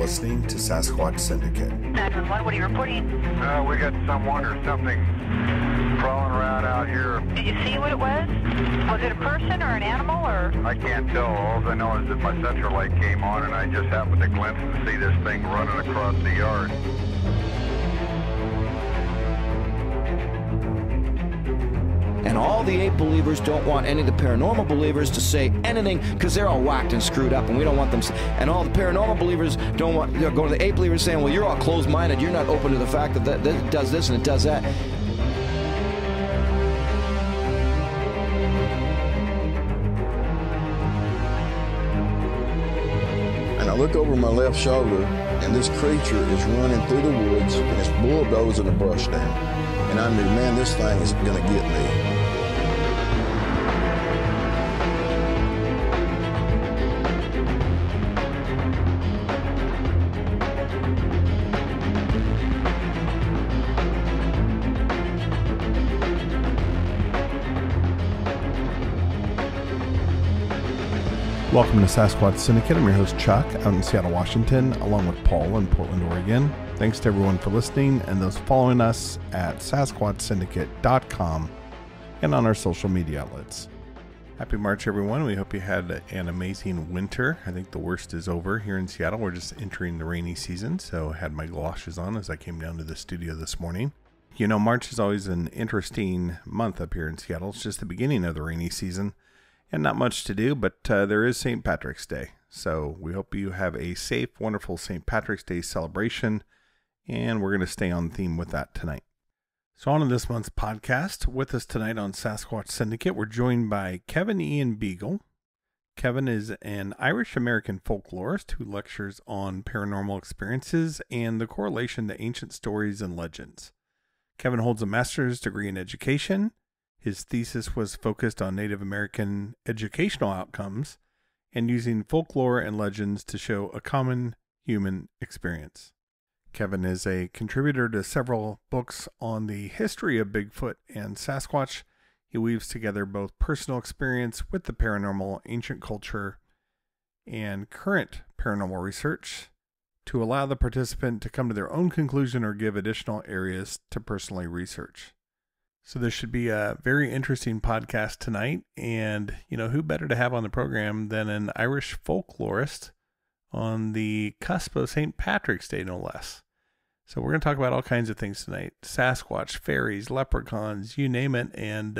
listening to Sasquatch Syndicate. 911, what are you reporting? We got someone or something crawling around out here. Did you see what it was? Was it a person or an animal or? I can't tell. All I know is that my central light came on and I just happened to glimpse and see this thing running across the yard. And all the ape believers don't want any of the paranormal believers to say anything because they're all whacked and screwed up and we don't want them. And all the paranormal believers don't want, they'll go to the ape believers saying, well, you're all closed-minded. You're not open to the fact that it does this and it does that. And I look over my left shoulder and this creature is running through the woods and it's bulldozing the brush down. And I knew, man, this thing is going to get me. Welcome to Sasquatch Syndicate. I'm your host, Chuck, out in Seattle, Washington, along with Paul in Portland, Oregon. Thanks to everyone for listening and those following us at SasquatchSyndicate.com and on our social media outlets. Happy March, everyone. We hope you had an amazing winter. I think the worst is over here in Seattle. We're just entering the rainy season, so I had my galoshes on as I came down to the studio this morning. You know, March is always an interesting month up here in Seattle. It's just the beginning of the rainy season. And not much to do, but there is St. Patrick's Day. So we hope you have a safe, wonderful St. Patrick's Day celebration. And we're going to stay on theme with that tonight. So on to this month's podcast. With us tonight on Sasquatch Syndicate, we're joined by Kevin Ian Beegle. Kevin is an Irish-American folklorist who lectures on paranormal experiences and the correlation to ancient stories and legends. Kevin holds a master's degree in education. His thesis was focused on Native American educational outcomes and using folklore and legends to show a common human experience. Kevin is a contributor to several books on the history of Bigfoot and Sasquatch. He weaves together both personal experience with the paranormal, ancient culture, and current paranormal research to allow the participant to come to their own conclusion or give additional areas to personally research. So this should be a very interesting podcast tonight. And, you know, who better to have on the program than an Irish folklorist on the cusp of St. Patrick's Day, no less. So we're going to talk about all kinds of things tonight. Sasquatch, fairies, leprechauns, you name it. And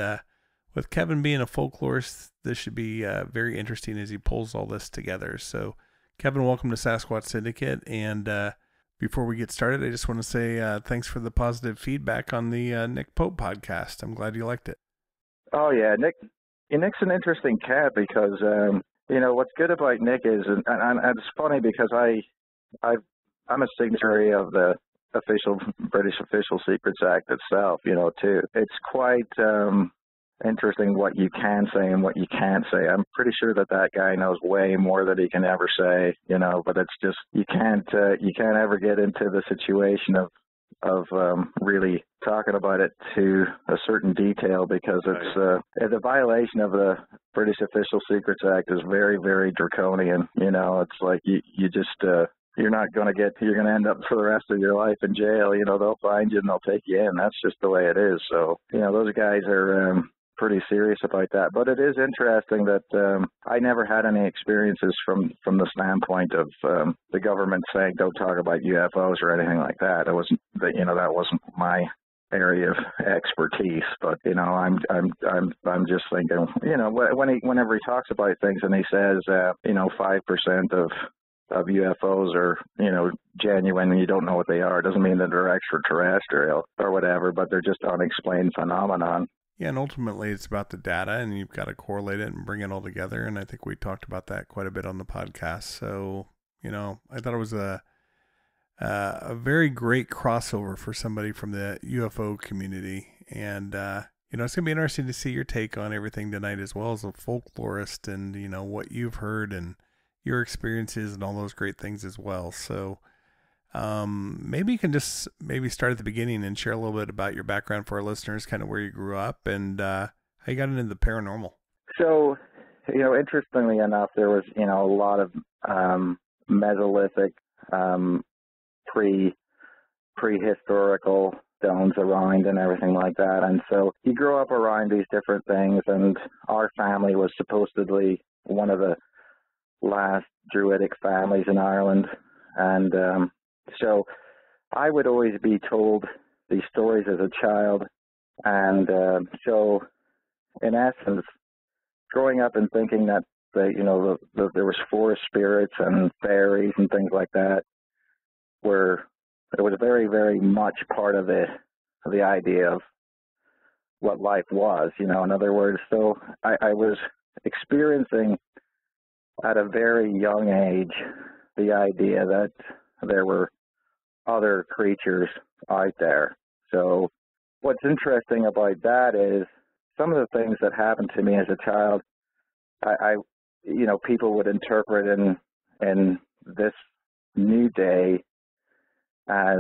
with Kevin being a folklorist, this should be very interesting as he pulls all this together. So Kevin, welcome to Sasquatch Syndicate. And before we get started, I just want to say thanks for the positive feedback on the Nick Pope podcast. I'm glad you liked it. Oh, yeah. Nick's an interesting cat because, you know, what's good about Nick is, and it's funny because I'm a signatory of the British Official Secrets Act itself, you know, too. It's quite interesting what you can say and what you can't say. I'm pretty sure that guy knows way more than he can ever say, you know, but it's just, you can't ever get into the situation of really talking about it to a certain detail because it's a violation of the British Official Secrets Act is very, very draconian. You know, it's like you just, you're going to end up for the rest of your life in jail. You know, they'll find you and they'll take you in. That's just the way it is. So, you know, those guys are pretty serious about that. But it is interesting that I never had any experiences from the standpoint of the government saying don't talk about UFOs or anything like that. That wasn't my area of expertise. But you know, I'm just thinking, you know, whenever he talks about things and he says, you know, 5% of UFOs are, you know, genuine and you don't know what they are. It doesn't mean that they're extraterrestrial or whatever, but they're just unexplained phenomenon. Yeah, and ultimately it's about the data, and you've got to correlate it and bring it all together, and I think we talked about that quite a bit on the podcast. So, you know, I thought it was a very great crossover for somebody from the UFO community, and, you know, it's going to be interesting to see your take on everything tonight as well as a folklorist and, you know, what you've heard and your experiences and all those great things as well. So maybe you can just start at the beginning and share a little bit about your background for our listeners, kind of where you grew up and how you got into the paranormal. So, you know, interestingly enough, there was, you know, a lot of Mesolithic prehistorical stones around and everything like that. And so you grow up around these different things, and our family was supposedly one of the last Druidic families in Ireland. And so I would always be told these stories as a child. And so in essence, growing up and thinking that there was forest spirits and fairies and things like that it was very, very much part of the idea of what life was, in other words. So I was experiencing at a very young age the idea that there were other creatures out there. So what's interesting about that is some of the things that happened to me as a child, people would interpret in this new day as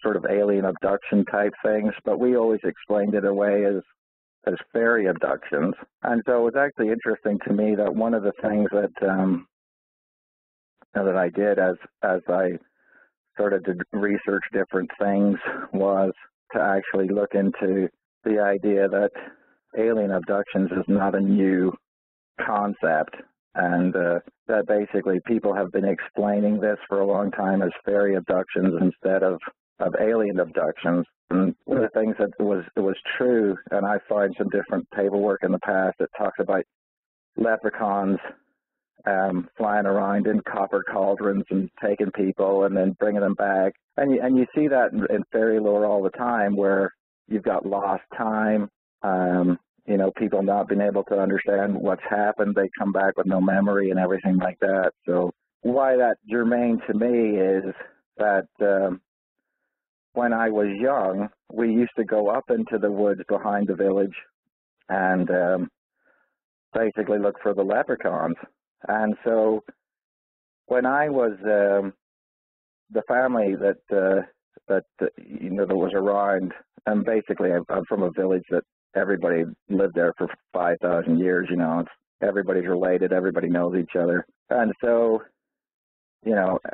sort of alien abduction type things, but we always explained it away as fairy abductions. And so it was actually interesting to me that one of the things that I did as I started to research different things was to actually look into the idea that alien abductions is not a new concept, and that basically people have been explaining this for a long time as fairy abductions instead of alien abductions. And one of the things that was true, and I find some different paperwork in the past that talks about leprechauns flying around in copper cauldrons and taking people and then bringing them back. And you see that in fairy lore all the time, where you've got lost time, people not being able to understand what's happened. They come back with no memory and everything like that. So why that's germane to me is that when I was young, we used to go up into the woods behind the village and basically look for the leprechauns. And so when I was the family that was around, and basically I'm from a village that everybody lived there for 5,000 years, everybody's related, everybody knows each other. And so,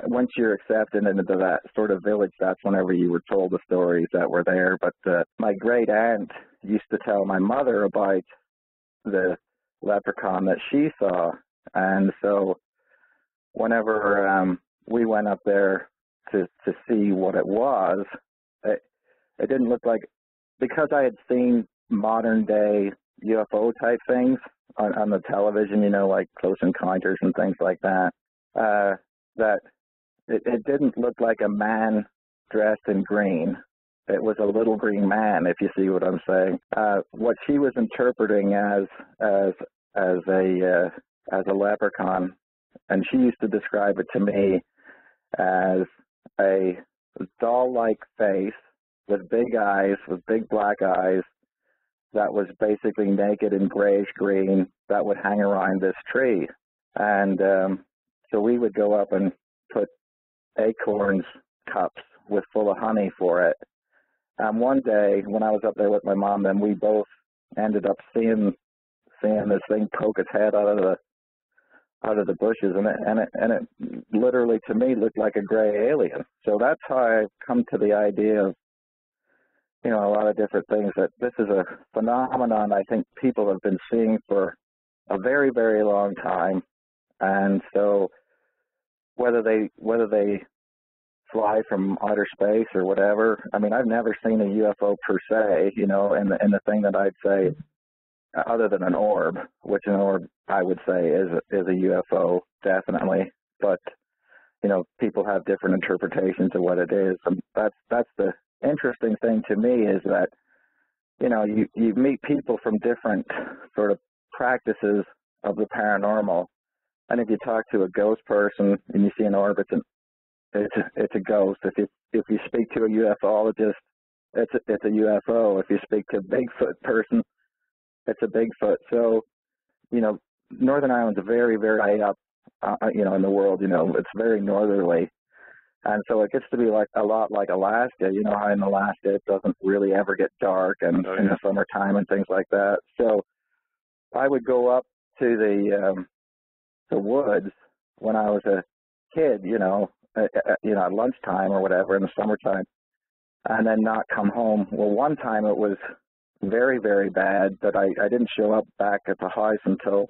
once you're accepted into that sort of village, that's whenever you were told the stories that were there. But my great aunt used to tell my mother about the leprechaun that she saw. And so whenever we went up there to see what it was, it didn't look like, because I had seen modern day UFO type things on the television, like Close Encounters and things like that, that it didn't look like a man dressed in green. It was a little green man, if you see what I'm saying. What she was interpreting as a leprechaun, and she used to describe it to me as a doll-like face with big eyes, with big black eyes, that was basically naked and grayish-green, that would hang around this tree. And so we would go up and put acorns cups full of honey for it. And one day, when I was up there with my mom, then we both ended up seeing this thing poke its head out of the bushes, and it literally, to me, looked like a gray alien. So that's how I've come to the idea of, a lot of different things, that this is a phenomenon I think people have been seeing for a very, very long time. And so whether they fly from outer space or whatever, I mean, I've never seen a UFO per se, and the thing that I'd say, other than an orb, which an orb I would say is a UFO, definitely. But, people have different interpretations of what it is. And that's the interesting thing to me, is that, you meet people from different sort of practices of the paranormal. And if you talk to a ghost person and you see an orb, it's a ghost. If you speak to a ufologist, it's a UFO. If you speak to a Bigfoot person, it's a Bigfoot. So, Northern Ireland's very, very high up, in the world. It's very northerly. And so it gets to be like a lot like Alaska. How in Alaska it doesn't really ever get dark, and in the summertime and things like that. So I would go up to the woods when I was a kid, at lunchtime or whatever in the summertime, and then not come home. Well, one time it was very, very bad, but I didn't show up back at the house until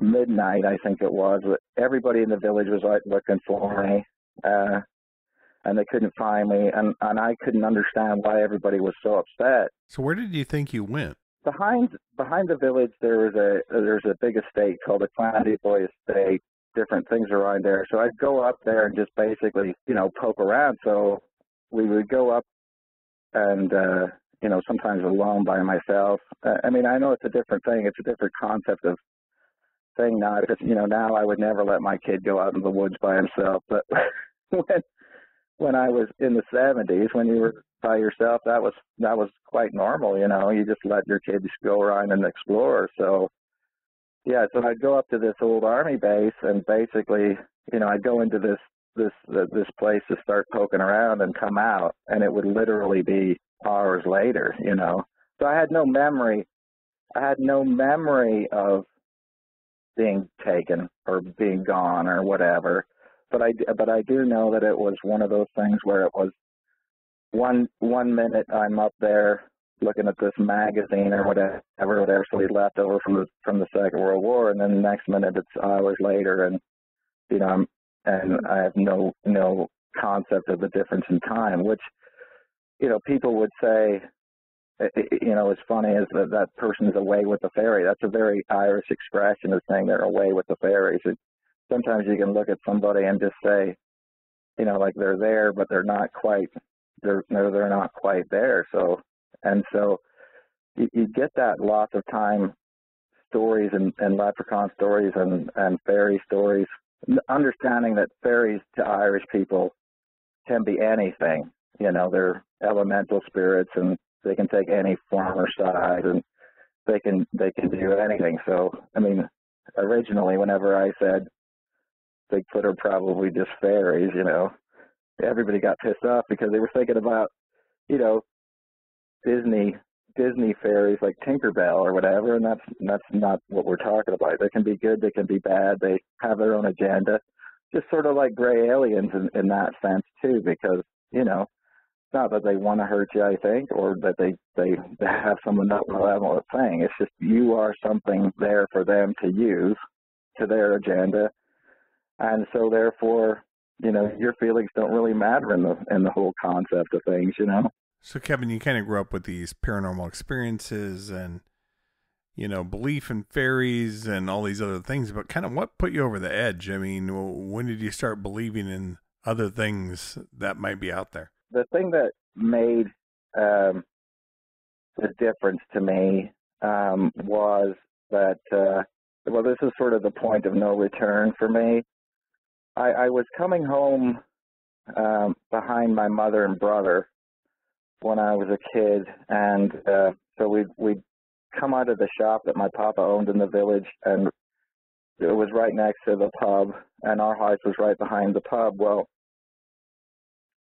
midnight, I think it was. Everybody in the village was out looking for me, and they couldn't find me, and I couldn't understand why everybody was so upset. So where did you think you went? Behind the village, there's a big estate called the Clancy Boy Estate. Different things around there. So I'd go up there and just basically, poke around. So we would go up and, sometimes alone by myself. I know it's a different thing. It's a different concept of thing now, because, now I would never let my kid go out in the woods by himself. But when I was in the 70s, when you were by yourself, that was quite normal. You just let your kids go around and explore. So yeah, so I'd go up to this old army base, and basically, I'd go into this place to start poking around and come out, and it would literally be hours later. So I had no memory. I had no memory of being taken or being gone or whatever. But I do know that it was one of those things where it was one minute I'm up there looking at this magazine or whatever somebody left over from the Second World War, and then the next minute it's hours later, and and I have no concept of the difference in time, which people would say is funny, is that person's away with the fairy. That's a very Irish expression of saying they're away with the fairies. Sometimes you can look at somebody and just say, like they're there, but they're not quite. They're not quite there. So you get that lots of time stories and leprechaun stories and fairy stories, understanding that fairies to Irish people can be anything. They're elemental spirits, and they can take any form or size, and they can do anything. So originally, whenever I said Bigfoot are probably just fairies, everybody got pissed off because they were thinking about, Disney fairies like Tinkerbell or whatever, and that's not what we're talking about. They can be good, they can be bad, they have their own agenda. Just sort of like gray aliens in that sense too, because, it's not that they want to hurt you, I think, or that they have some malevolent thing. It's just you are something there for them to use to their agenda. And so therefore, your feelings don't really matter in the whole concept of things, So Kevin, you kind of grew up with these paranormal experiences and, belief in fairies and all these other things, but kind of what put you over the edge? When did you start believing in other things that might be out there? The thing that made the difference to me was that, this is sort of the point of no return for me. I was coming home behind my mother and brother when I was a kid, and so we'd come out of the shop that my papa owned in the village, and it was right next to the pub, and our house was right behind the pub. Well,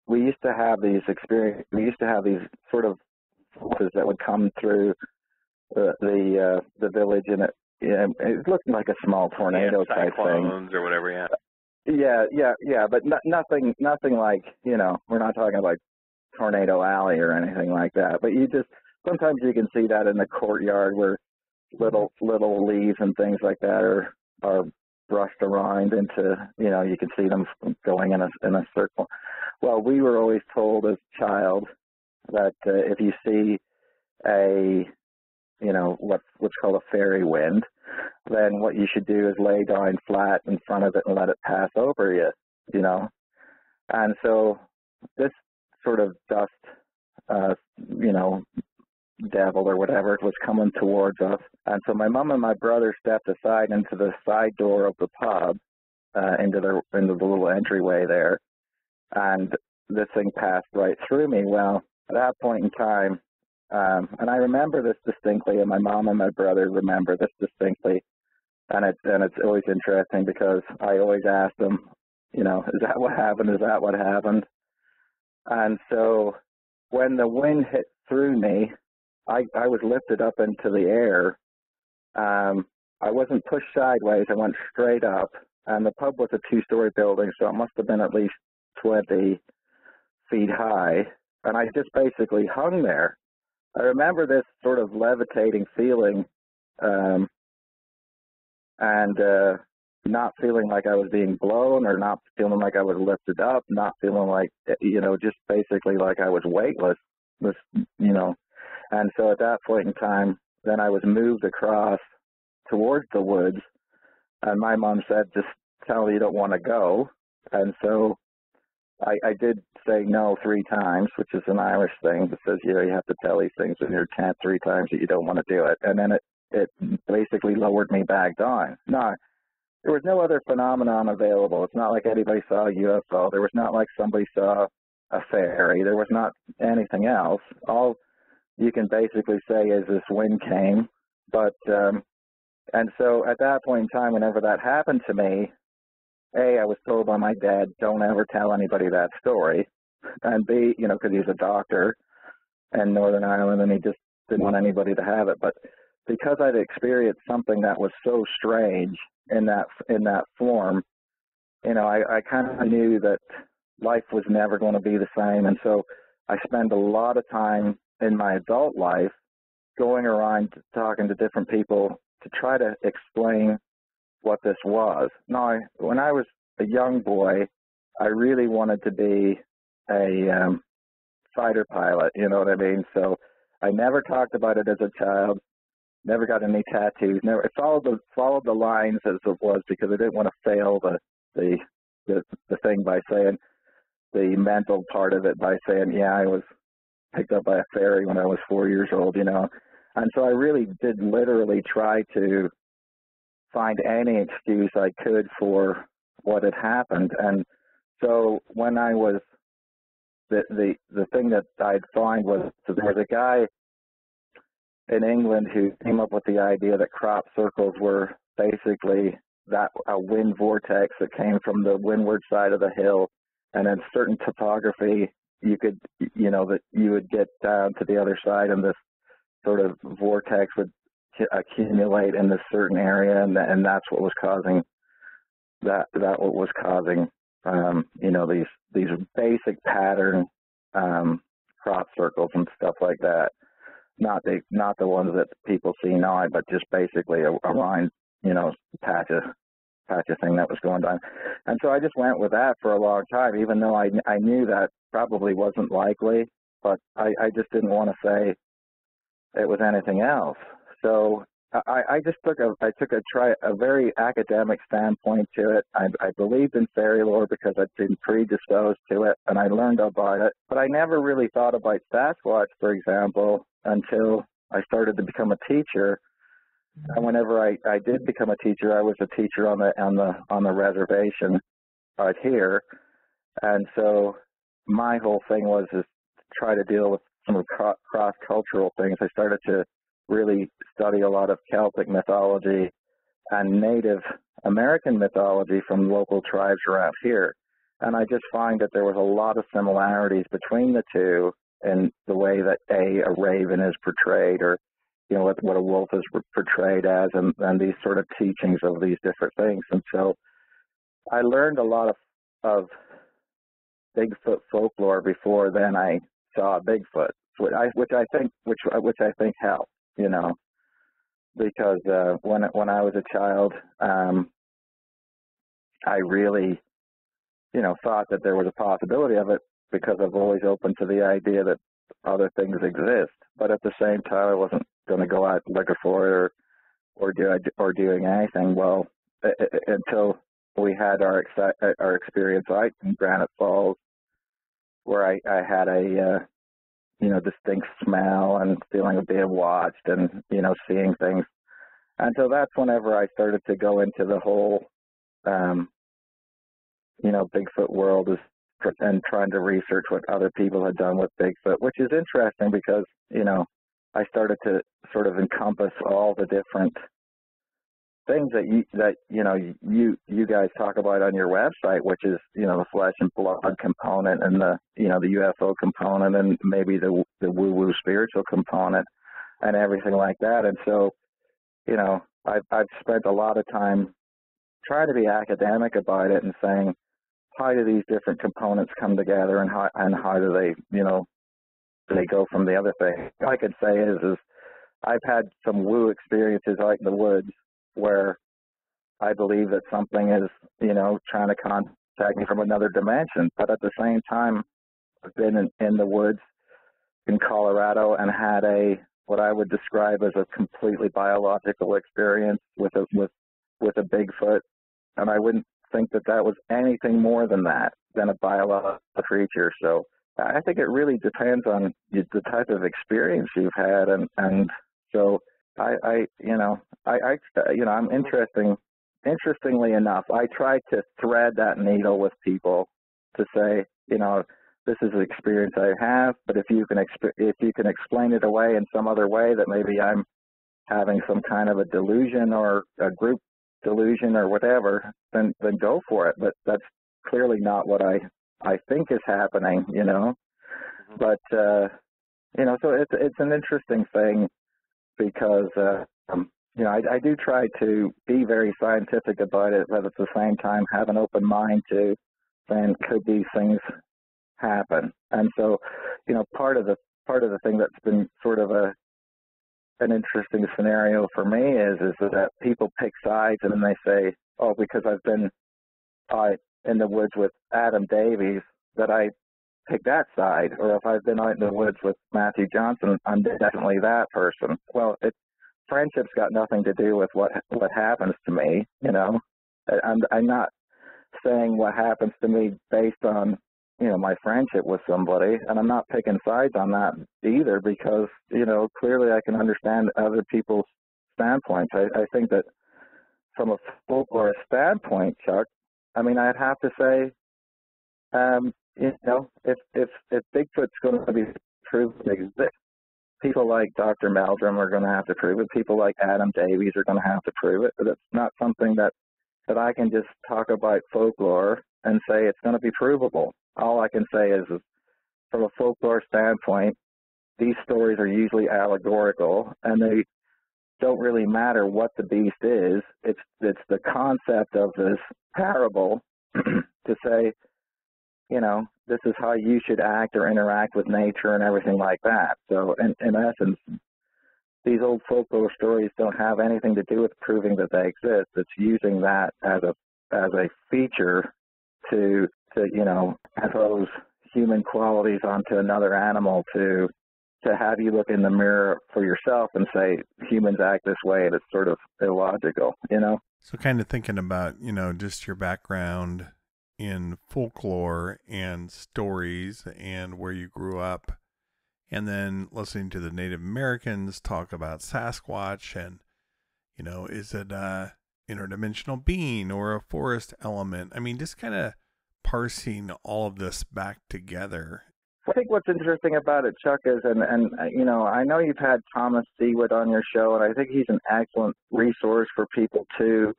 we used to have these sort of forces that would come through the village, and it looked like a small tornado type thing, or whatever. Yeah, but nothing like, we're not talking about Tornado Alley or anything like that. But sometimes you can see that in the courtyard where little leaves and things like that are brushed around into, you can see them going in a circle. Well, we were always told as a child that if you see what's called a fairy wind, then what you should do is lay down flat in front of it and let it pass over you, And so this sort of dust, devil or whatever was coming towards us. And so my mom and my brother stepped aside into the side door of the pub, into the little entryway there. And this thing passed right through me. Well, at that point in time, and I remember this distinctly, and my mom and my brother remember this distinctly. And it's always interesting because I always ask them, is that what happened? Is that what happened? And so when the wind hit through me, I was lifted up into the air. I wasn't pushed sideways. I went straight up, and the pub was a 2-story building, so it must have been at least 20 feet high, and I just basically hung there. I remember this sort of levitating feeling, and not feeling like I was being blown, or not feeling like I was lifted up, not feeling like, just basically like I was weightless, And so at that point in time, then I was moved across towards the woods, and my mom said, just tell me you don't want to go. And so I did say no 3 times, which is an Irish thing that says, you have to tell these things in your tent 3 times that you don't want to do it. And then it basically lowered me back down. No, there was no other phenomenon available. It's not like anybody saw a UFO. There was not like somebody saw a fairy. There was not anything else. All you can basically say is this wind came. But, and so at that point in time, whenever that happened to me, A, I was told by my dad, don't ever tell anybody that story. And B, because he's a doctor in Northern Ireland and he just didn't want anybody to have it. But because I'd experienced something that was so strange in that form, I kind of knew that life was never going to be the same. And so I spent a lot of time in my adult life going around talking to different people to try to explain what this was. Now, when I was a young boy, I really wanted to be a fighter pilot, you know what I mean? So I never talked about it as a child, never got any tattoos, never. I followed the lines as it was because I didn't want to fail the thing by saying the mental part of it by saying, yeah, I was picked up by a fairy when I was 4 years old, And so I really did literally try to find any excuse I could for what had happened. And so when I was, the thing that I'd find was, so there was a guy in England who came up with the idea that crop circles were basically a wind vortex that came from the windward side of the hill, and in certain topography you could, that you would get down to the other side, and this sort of vortex would accumulate in this certain area, and that's what was causing these basic pattern crop circles and stuff like that. Not the ones that people see now, but just basically a line, patch of thing that was going down. And so I just went with that for a long time, even though I knew that probably wasn't likely, but I just didn't want to say it was anything else. So I took a very academic standpoint to it. I believed in fairy lore because I'd been predisposed to it, and I learned about it. But I never really thought about Sasquatch, for example, until I started to become a teacher. And whenever I did become a teacher, I was a teacher on the reservation out here, and so my whole thing was to try to deal with some of the cross-cultural things. I started to really study a lot of Celtic mythology and Native American mythology from local tribes around here. And I just find that there was a lot of similarities between the two in the way that a raven is portrayed, or what a wolf is portrayed as, and these sort of teachings of these different things. And so I learned a lot of Bigfoot folklore before then I saw Bigfoot, which I think helped, because when I was a child, I really, thought that there was a possibility of it because I've always open to the idea that other things exist. But at the same time, I wasn't going to go out looking for it or doing anything. Well, until we had our experience out in Granite Falls, where I had a distinct smell and feeling of being watched and seeing things. And so that's whenever I started to go into the whole Bigfoot world and trying to research what other people had done with Bigfoot, which is interesting because I started to sort of encompass all the different things that you guys talk about on your website, which is the flesh and blood component, and the the UFO component, and maybe the woo-woo spiritual component, and everything like that. And so I've spent a lot of time trying to be academic about it and saying, how do these different components come together, and how do they, they go from the other thing? All I could say is I've had some woo experiences out in the woods where I believe that something is, trying to contact me from another dimension. But at the same time, I've been in the woods in Colorado and had what I would describe as a completely biological experience with a Bigfoot, and I wouldn't think that was anything more than a biological creature. So I think it really depends on the type of experience you've had, and so I'm interestingly enough, I try to thread that needle with people to say, this is an experience I have, but if you can explain it away in some other way, that maybe I'm having some kind of a delusion or a group delusion or whatever, then go for it. But that's clearly not what I think is happening, But so it's an interesting thing because I do try to be very scientific about it, but at the same time have an open mind to saying, could these things happen? And so, part of the thing that's been sort of an interesting scenario for me is that people pick sides and then they say, oh, because I've been out in the woods with Adam Davies, that I pick that side, or if I've been out in the woods with Matthew Johnson, I'm definitely that person. Well, friendship's got nothing to do with what happens to me, I'm not saying what happens to me based on, my friendship with somebody, and I'm not picking sides on that either because, clearly I can understand other people's standpoints. I think that from a folklore standpoint, Chuck, I'd have to say, if Bigfoot's going to be proved to exist, people like Dr. Meldrum are going to have to prove it. People like Adam Davies are going to have to prove it. But it's not something that I can just talk about folklore and say it's going to be provable. All I can say is from a folklore standpoint, these stories are usually allegorical, and they don't really matter what the beast is. It's the concept of this parable to say, this is how you should act or interact with nature and everything like that. So in essence, these old folklore stories don't have anything to do with proving that they exist. It's using that as a feature to impose human qualities onto another animal to have you look in the mirror for yourself and say humans act this way, and it's sort of illogical, So kind of thinking about, just your background in folklore and stories and where you grew up, and then listening to the Native Americans talk about Sasquatch and, is it a interdimensional being or a forest element? Just kind of parsing all of this back together. I think what's interesting about it, Chuck, is, and I know you've had Thomas Seawood on your show, and I think he's an excellent resource for people to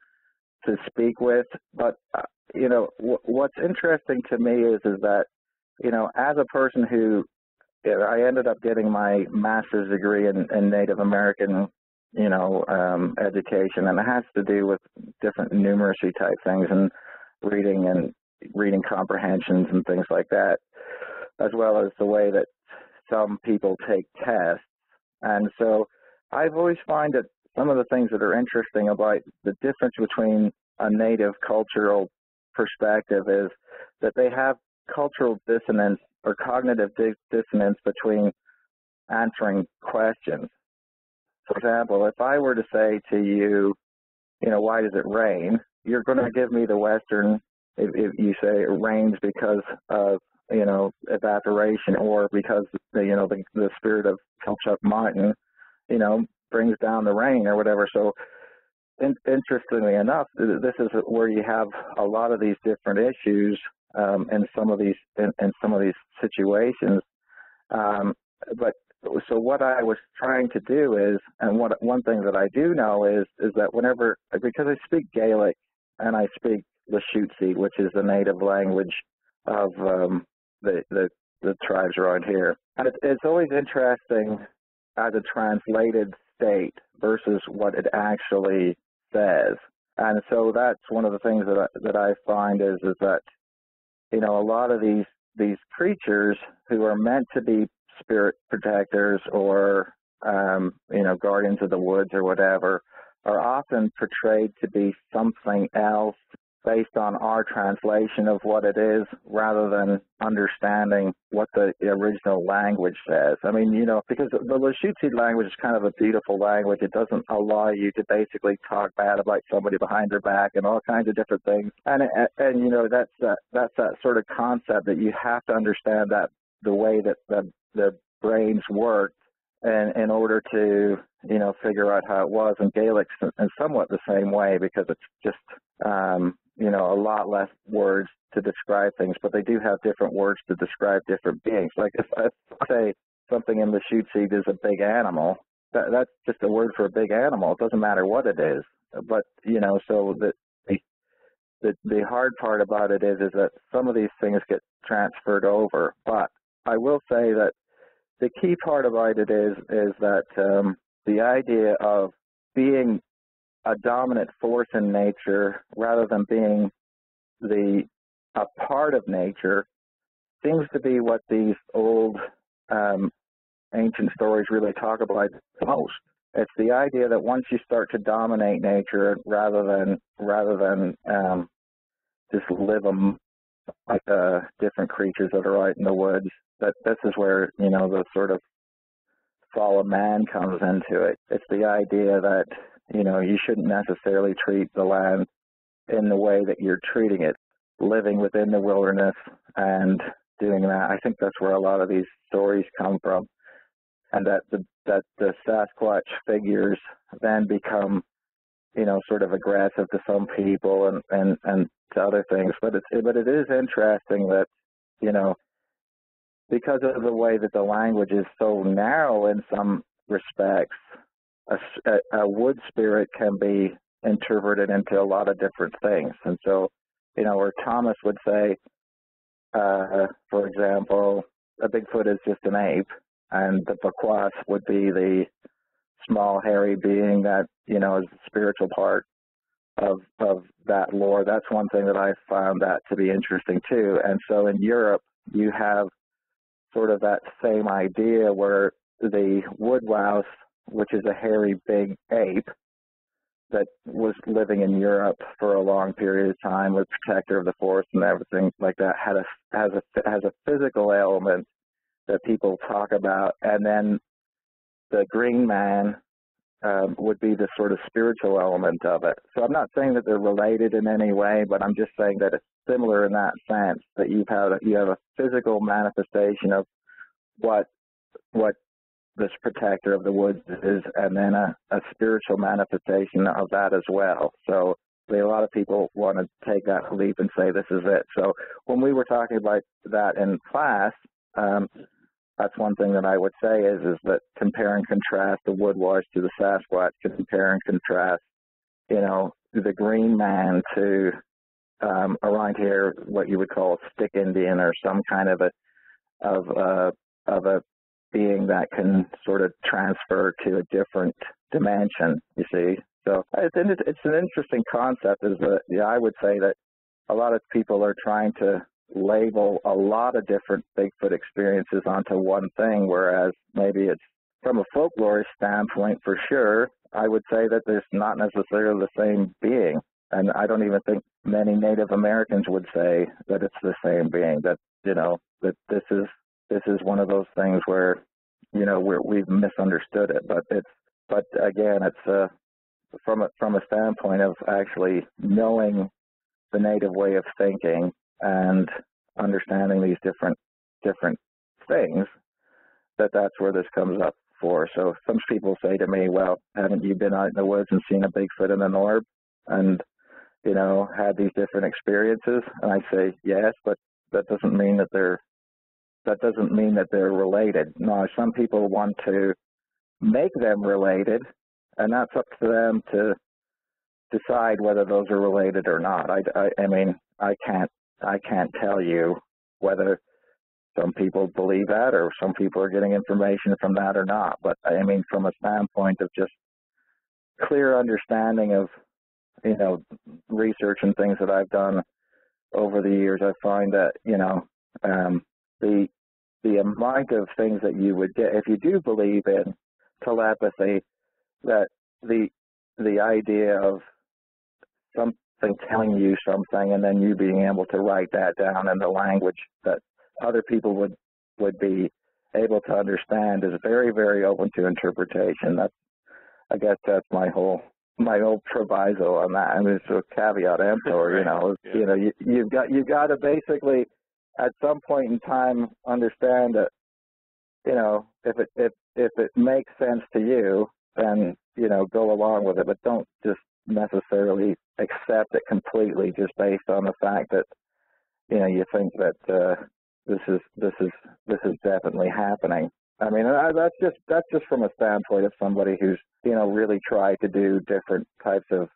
speak with. But, what's interesting to me is that, as a person who, I ended up getting my master's degree in Native American, education, and it has to do with different numeracy type things and reading comprehensions and things like that, as well as the way that some people take tests. And so I've always found that some of the things that are interesting about the difference between a native cultural perspective is that they have cultural dissonance or cognitive dissonance between answering questions. For example, if I were to say to you, why does it rain? You're going to give me the Western, if you say it rains because of, evaporation, or because, the spirit of Kilchuck Mountain, brings down the rain or whatever. So interestingly enough, this is where you have a lot of these different issues in some of these situations. But so what I was trying to do is, and one thing that I do know is that whenever, because I speak Gaelic and I speak Lushootseed, which is the native language of the tribes around here, and it's always interesting as a translated state versus what it actually says. And so that's one of the things that I find is that, you know, a lot of these creatures who are meant to be spirit protectors or, you know, guardians of the woods or whatever, are often portrayed to be something else based on our translation of what it is rather than understanding what the original language says. I mean, you know, because the Lushootseed language is kind of a beautiful language. It doesn't allow you to basically talk bad about somebody behind their back and all kinds of different things. And you know, that's that sort of concept that you have to understand that the way that the brains work and in order to, you know, figure out how it was. And Gaelic's in somewhat the same way because it's just, you know, a lot less words to describe things, but they do have different words to describe different beings. Like if I say something in the Lushootseed is a big animal, that's just a word for a big animal. It doesn't matter what it is. But, you know, so the hard part about it is that some of these things get transferred over. But I will say that the key part about it is that the idea of being a dominant force in nature rather than being a part of nature seems to be what these old ancient stories really talk about the most. It's the idea that once you start to dominate nature rather than just live like different creatures that are out in the woods, that this is where, you know, the sort of fall of man comes into it. It's the idea that, you know, you shouldn't necessarily treat the land in the way that you're treating it, living within the wilderness and doing that. I think that's where a lot of these stories come from, and that the Sasquatch figures then become, you know, sort of aggressive to some people and to other things. But it is interesting that, you know, because of the way that the language is so narrow in some respects, a wood spirit can be interpreted into a lot of different things. And so, you know, where Thomas would say, for example, a Bigfoot is just an ape, and the Bakwas would be the small, hairy being that, you know, is the spiritual part of that lore. That's one thing that I found that to be interesting too. And so in Europe, you have sort of that same idea where the wood louse, which is a hairy big ape that was living in Europe for a long period of time, was protector of the forest and everything like that, has a physical element that people talk about, and then the green man would be the sort of spiritual element of it. So I'm not saying that they're related in any way, but I'm just saying that it's similar in that sense, that you have a physical manifestation of what this protector of the woods is, and then a spiritual manifestation of that as well. So a lot of people want to take that leap and say this is it. So when we were talking about that in class, that's one thing that I would say is that compare and contrast the woodwash to the Sasquatch, compare and contrast, you know, the green man to around here what you would call a stick Indian or some kind of a being that can sort of transfer to a different dimension, you see. So it's an interesting concept. I would say that a lot of people are trying to label a lot of different Bigfoot experiences onto one thing, whereas maybe it's from a folklorist standpoint for sure, I would say that there's not necessarily the same being. And I don't even think many Native Americans would say that it's the same being, that, you know, that this is one of those things where, you know, we've misunderstood it. But again, it's from a standpoint of actually knowing the Native way of thinking and understanding these different things, that's where this comes up for. So some people say to me, well, haven't you been out in the woods and seen a Bigfoot in the Norb and, you know, had these different experiences? And I say, yes, but that doesn't mean that they're related. No, some people want to make them related, and that's up to them to decide whether those are related or not. I mean, I can't tell you whether some people believe that or some people are getting information from that or not. But I mean, from a standpoint of just clear understanding of research and things that I've done over the years, I find that, the amount of things that you would get if you do believe in telepathy, that the idea of something telling you something and then you being able to write that down in the language that other people would be able to understand is very, very open to interpretation. I guess that's my old proviso on that. I mean, it's a caveat emptor, you've got to basically at some point in time understand that, if it makes sense to you, then, go along with it, but don't just necessarily accept it completely just based on the fact that, you think that this is definitely happening. I mean, that's just from a standpoint of somebody who's, really tried to do different types of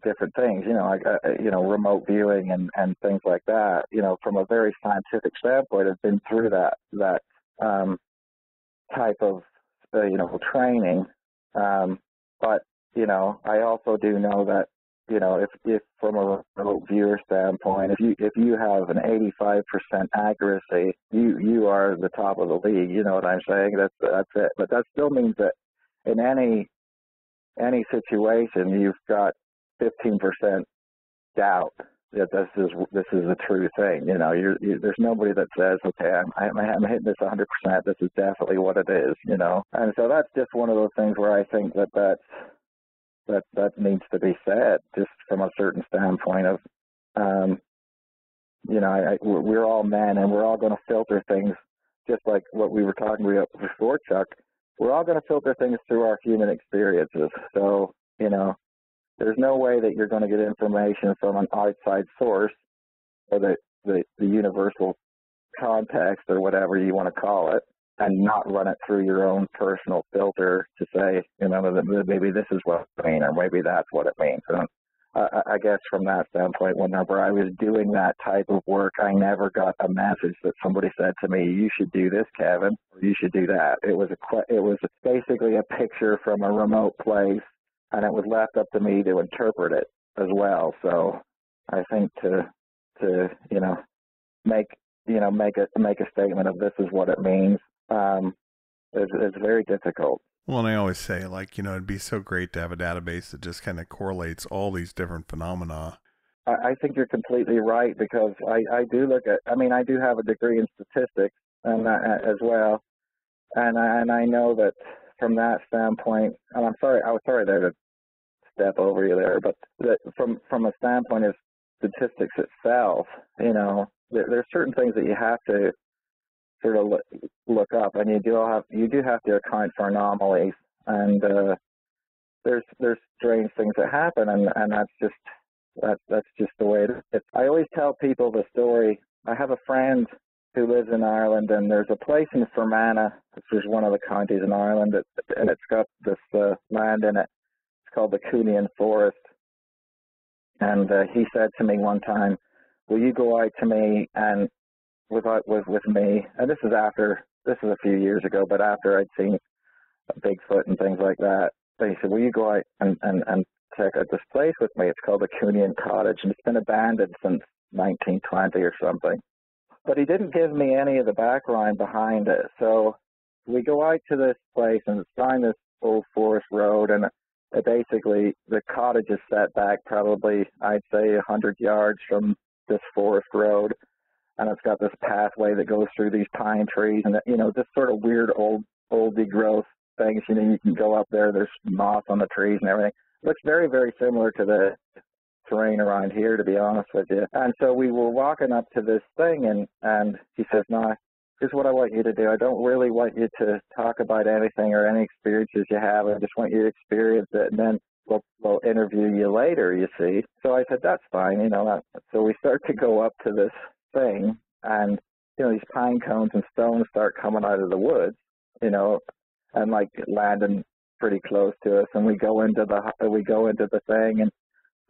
different things, remote viewing and things like that, from a very scientific standpoint. I've been through that type of, training. But, I also do know that, if from a remote viewer standpoint, if you have an 85% accuracy, you are the top of the league. You know what I'm saying? That's it. But that still means that in any situation, you've got 15% doubt that this is a true thing. There's nobody that says, okay, I'm hitting this 100%. This is definitely what it is. And so that's just one of those things where I think that needs to be said, just from a certain standpoint of, we're all men and we're all going to filter things, just like what we were talking about before, Chuck. We're all going to filter things through our human experiences. So, there's no way that you're going to get information from an outside source or the universal context or whatever you want to call it, and not run it through your own personal filter to say, that maybe this is what it means, or maybe that's what it means. And I guess from that standpoint, whenever I was doing that type of work, I never got a message that somebody said to me, you should do this, Kevin, or you should do that. It was basically a picture from a remote place, and it was left up to me to interpret it as well. So I think to make a statement of this is what it means, is very difficult. Well, and I always say, it'd be so great to have a database that just kind of correlates all these different phenomena. I think you're completely right, because I do I do have a degree in statistics and as well, and I know that from that standpoint, and I was sorry there to step over you there, but that from a standpoint of statistics itself, there's certain things that you have to sort of look up, and you do have to account for anomalies, and there's strange things that happen, and that's just the way it is. I always tell people the story. I have a friend who lives in Ireland, and there's a place in Fermanagh, which is one of the counties in Ireland, and it's got this land in it. It's called the Cunian Forest, and he said to me one time, will you go out to me and with me, and this is a few years ago, but after I'd seen Bigfoot and things like that, he said, will you go out and check out this place with me? It's called the Cunian Cottage, and it's been abandoned since 1920 or something. But he didn't give me any of the background behind it. So we go out to this place, and it's down this old forest road, and basically the cottage is set back probably, I'd say, 100 yards from this forest road. And it's got this pathway that goes through these pine trees and, this sort of weird old degrowth things. You can go up there, there's moss on the trees and everything. It looks very, very similar to the terrain around here, to be honest with you. And so we were walking up to this thing, and he says, no, here's what I want you to do. I don't really want you to talk about anything or any experiences you have. I just want you to experience it, and then we'll interview you later, you see. So I said, that's fine, So we start to go up to this thing, and these pine cones and stones start coming out of the woods, and landing pretty close to us, and we go into the thing, and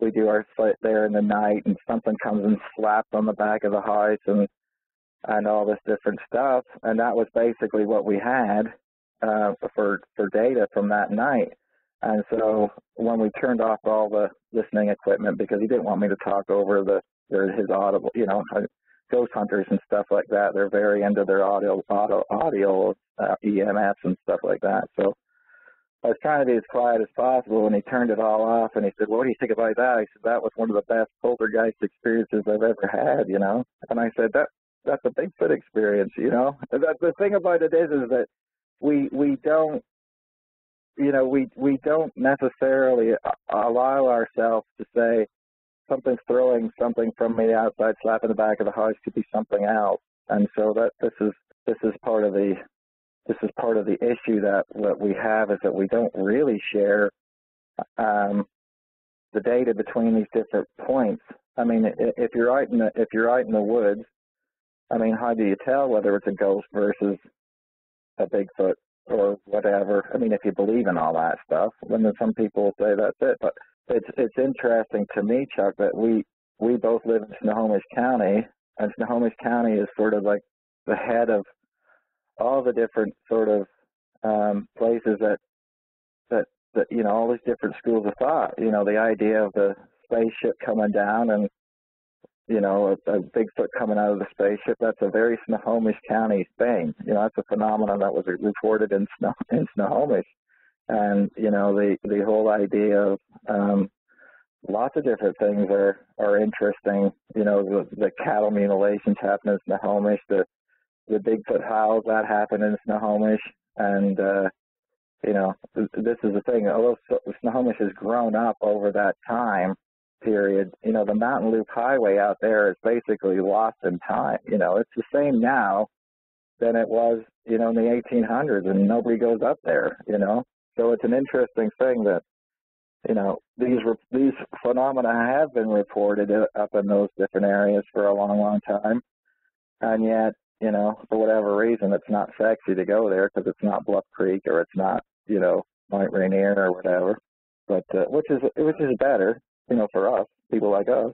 we do our sit there in the night, and something comes and slaps on the back of the house, and all this different stuff, and that was basically what we had for data from that night. And so when we turned off all the listening equipment, because he didn't want me to talk over his audible, ghost hunters and stuff like that, they're very into their audio EMFs and stuff like that. So I was trying to be as quiet as possible, and he turned it all off, and he said, "What do you think about that?" I said, "That was one of the best poltergeist experiences I've ever had, And I said, that's a Bigfoot experience, The thing about it is that we don't, we don't necessarily allow ourselves to say something's throwing something from the outside, slapping the back of the house to be something else. And so that this is part of the issue that what we have is that we don't really share the data between these different points. I mean, if you're out in the woods, I mean, how do you tell whether it's a ghost versus a Bigfoot or whatever? I mean, if you believe in all that stuff, then some people say that's it. But it's interesting to me, Chuck, that we both live in Snohomish County, and Snohomish County is sort of like the head of all the different sort of places that all these different schools of thought. The idea of the spaceship coming down and a Bigfoot coming out of the spaceship, that's a very Snohomish County thing. That's a phenomenon that was reported in Snohomish. And, the whole idea of lots of different things are interesting. The cattle mutilations happen in Snohomish, the Bigfoot howls that happen in Snohomish. And, this is the thing. Although Snohomish has grown up over that time period, the Mountain Loop Highway out there is basically lost in time. It's the same now than it was, in the 1800s, and nobody goes up there, So it's an interesting thing that, these phenomena have been reported up in those different areas for a long, long time. And yet, for whatever reason, it's not sexy to go there because it's not Bluff Creek or it's not, Mount Rainier or whatever. But which is better, for us, people like us.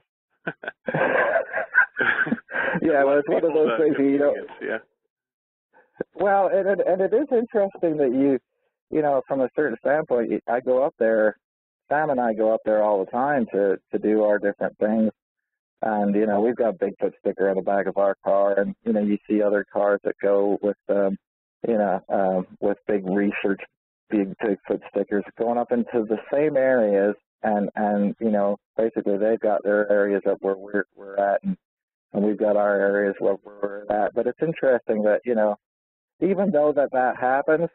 Yeah, well, it's one of those things Yeah. Well, and it is interesting that from a certain standpoint, I go up there. Sam and I go up there all the time to do our different things. And, we've got a Bigfoot sticker on the back of our car. And, you see other cars that go with, with big Bigfoot stickers going up into the same areas. And basically they've got their areas up where we're at. And we've got our areas where we're at. But it's interesting that, even though that happens,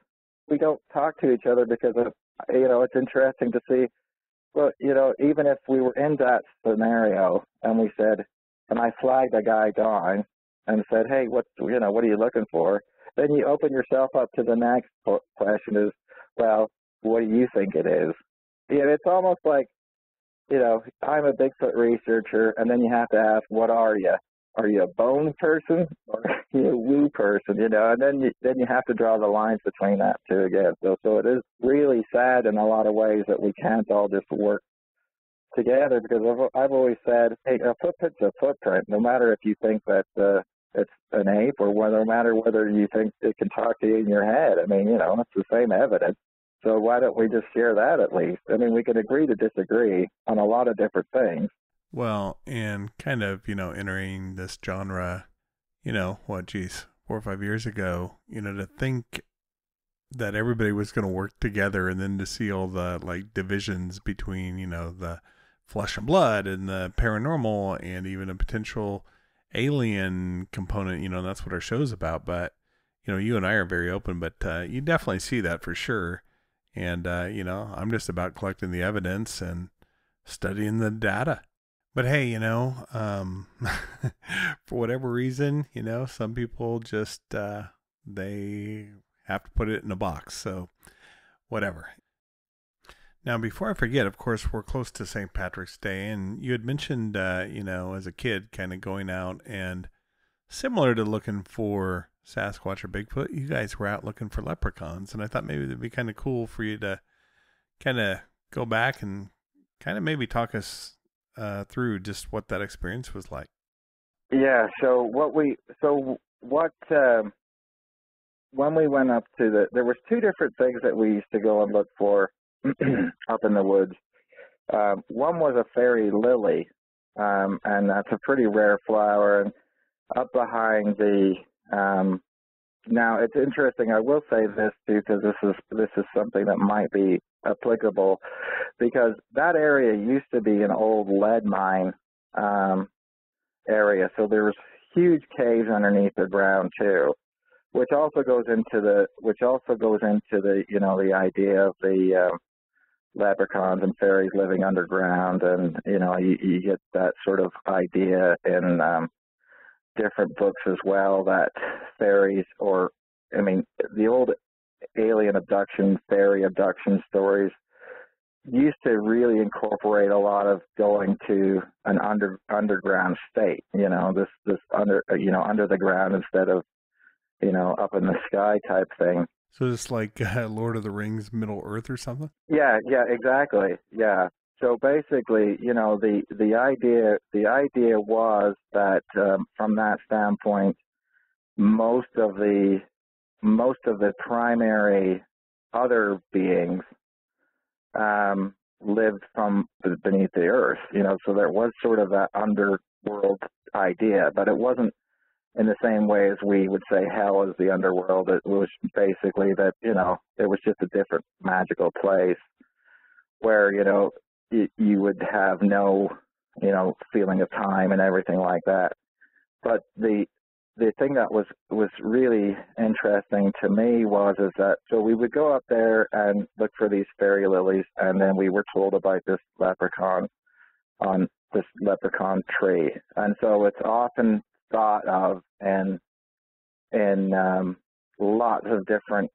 we don't talk to each other because of, it's interesting to see. Well, even if we were in that scenario and we said, and I flagged a guy down and said, "Hey, what are you looking for?" Then you open yourself up to the next question is, well, what do you think it is? It's almost like, I'm a Bigfoot researcher, and then you have to ask, what are you? Are you a bone person or are you a woo person? And then you have to draw the lines between that two again. So it is really sad in a lot of ways that we can't all just work together, because I've always said, hey, a footprint's a footprint, no matter if you think that it's an ape or no matter whether you think it can talk to you in your head. I mean, it's the same evidence. So why don't we just share that at least? I mean, we can agree to disagree on a lot of different things. Well, and kind of, entering this genre, 4 or 5 years ago, to think that everybody was going to work together, and then to see all the divisions between, the flesh and blood and the paranormal and even a potential alien component, that's what our show's about. But, you and I are very open, but you definitely see that for sure. And, I'm just about collecting the evidence and studying the data. But hey, for whatever reason, some people just, they have to put it in a box. So whatever. Now, before I forget, of course, we're close to St. Patrick's Day. And you had mentioned, as a kid, kind of going out and similar to looking for Sasquatch or Bigfoot, you guys were out looking for leprechauns. And I thought maybe it'd be kind of cool for you to kind of go back and kind of maybe talk us through just what that experience was like. Yeah. So when we went up to there was two different things that we used to go and look for up in the woods. One was a fairy lily, and that's a pretty rare flower. And up behind the now it's interesting. I will say this too, because this is something that might be applicable, because that area used to be an old lead mine area. So there was huge caves underneath the ground too, which also goes into the you know, the idea of the leprechauns and fairies living underground, and you know, you get that sort of idea in different books as well, that fairies, or I mean, the old alien abduction, fairy abduction stories used to really incorporate a lot of going to an underground state, you know, this under the ground instead of, you know, up in the sky type thing. So it's like Lord of the Rings, Middle Earth or something? Yeah, exactly. Yeah. So basically, you know, the idea was that from that standpoint, most of the primary other beings lived from beneath the earth, you know. So there was sort of that underworld idea, but it wasn't in the same way as we would say hell is the underworld. It was basically that, you know, it was just a different magical place where, you know, you would have no, you know, feeling of time and everything like that. But the thing that was really interesting to me is that, so we would go up there and look for these fairy lilies, and then we were told about this leprechaun on this leprechaun tree. And so it's often thought of in lots of different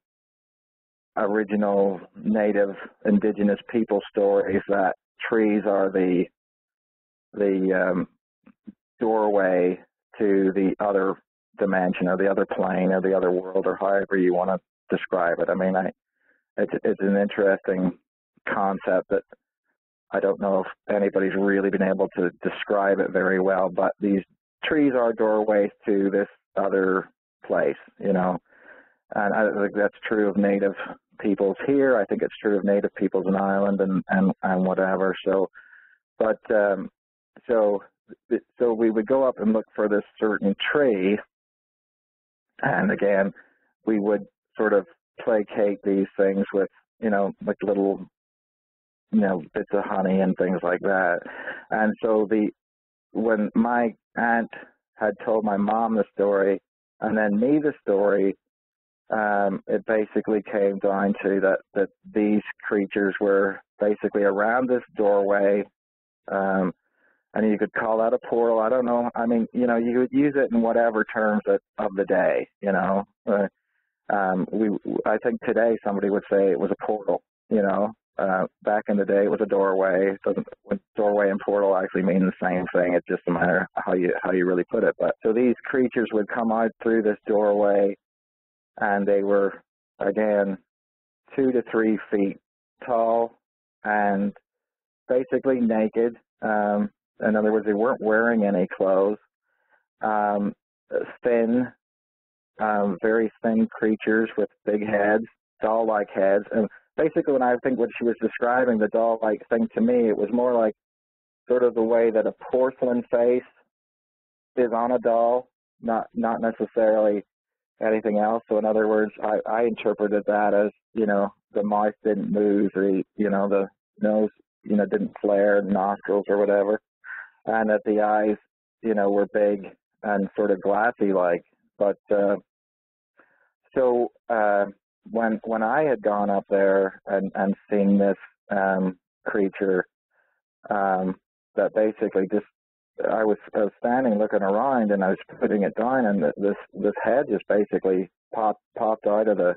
original native indigenous people stories that trees are the doorway to the other dimension or the other plane or the other world, or however you want to describe it. I mean, it's an interesting concept that I don't know if anybody's really been able to describe it very well, but these trees are doorways to this other place, you know. And I think that's true of native peoples here. I think it's true of native peoples in Ireland and whatever. So, but so we would go up and look for this certain tree, and again, we would sort of placate these things with, you know, like little, you know, bits of honey and things like that. And so when my aunt had told my mom the story and then me the story, it basically came down to that these creatures were basically around this doorway, and you could call that a portal. I don't know. I mean, you know, you would use it in whatever terms of the day, you know. I think today somebody would say it was a portal, you know. Back in the day, it was a doorway. Doorway and portal actually mean the same thing. It's just a matter of how you really put it. But so these creatures would come out through this doorway, and they were, again, 2 to 3 feet tall and basically naked. In other words, they weren't wearing any clothes. Thin, very thin creatures with big heads, doll-like heads. And basically, when I think what she was describing, the doll-like thing to me, it was more like sort of the way that a porcelain face is on a doll, not necessarily anything else. So in other words, I interpreted that as, you know, the mouth didn't move, or, you know, the nose, you know, didn't flare, nostrils or whatever, and that the eyes, you know, were big and sort of glassy like. But so when I had gone up there and seen this creature, that basically just, I was standing looking around, and I was putting it down, and this head just basically popped out of this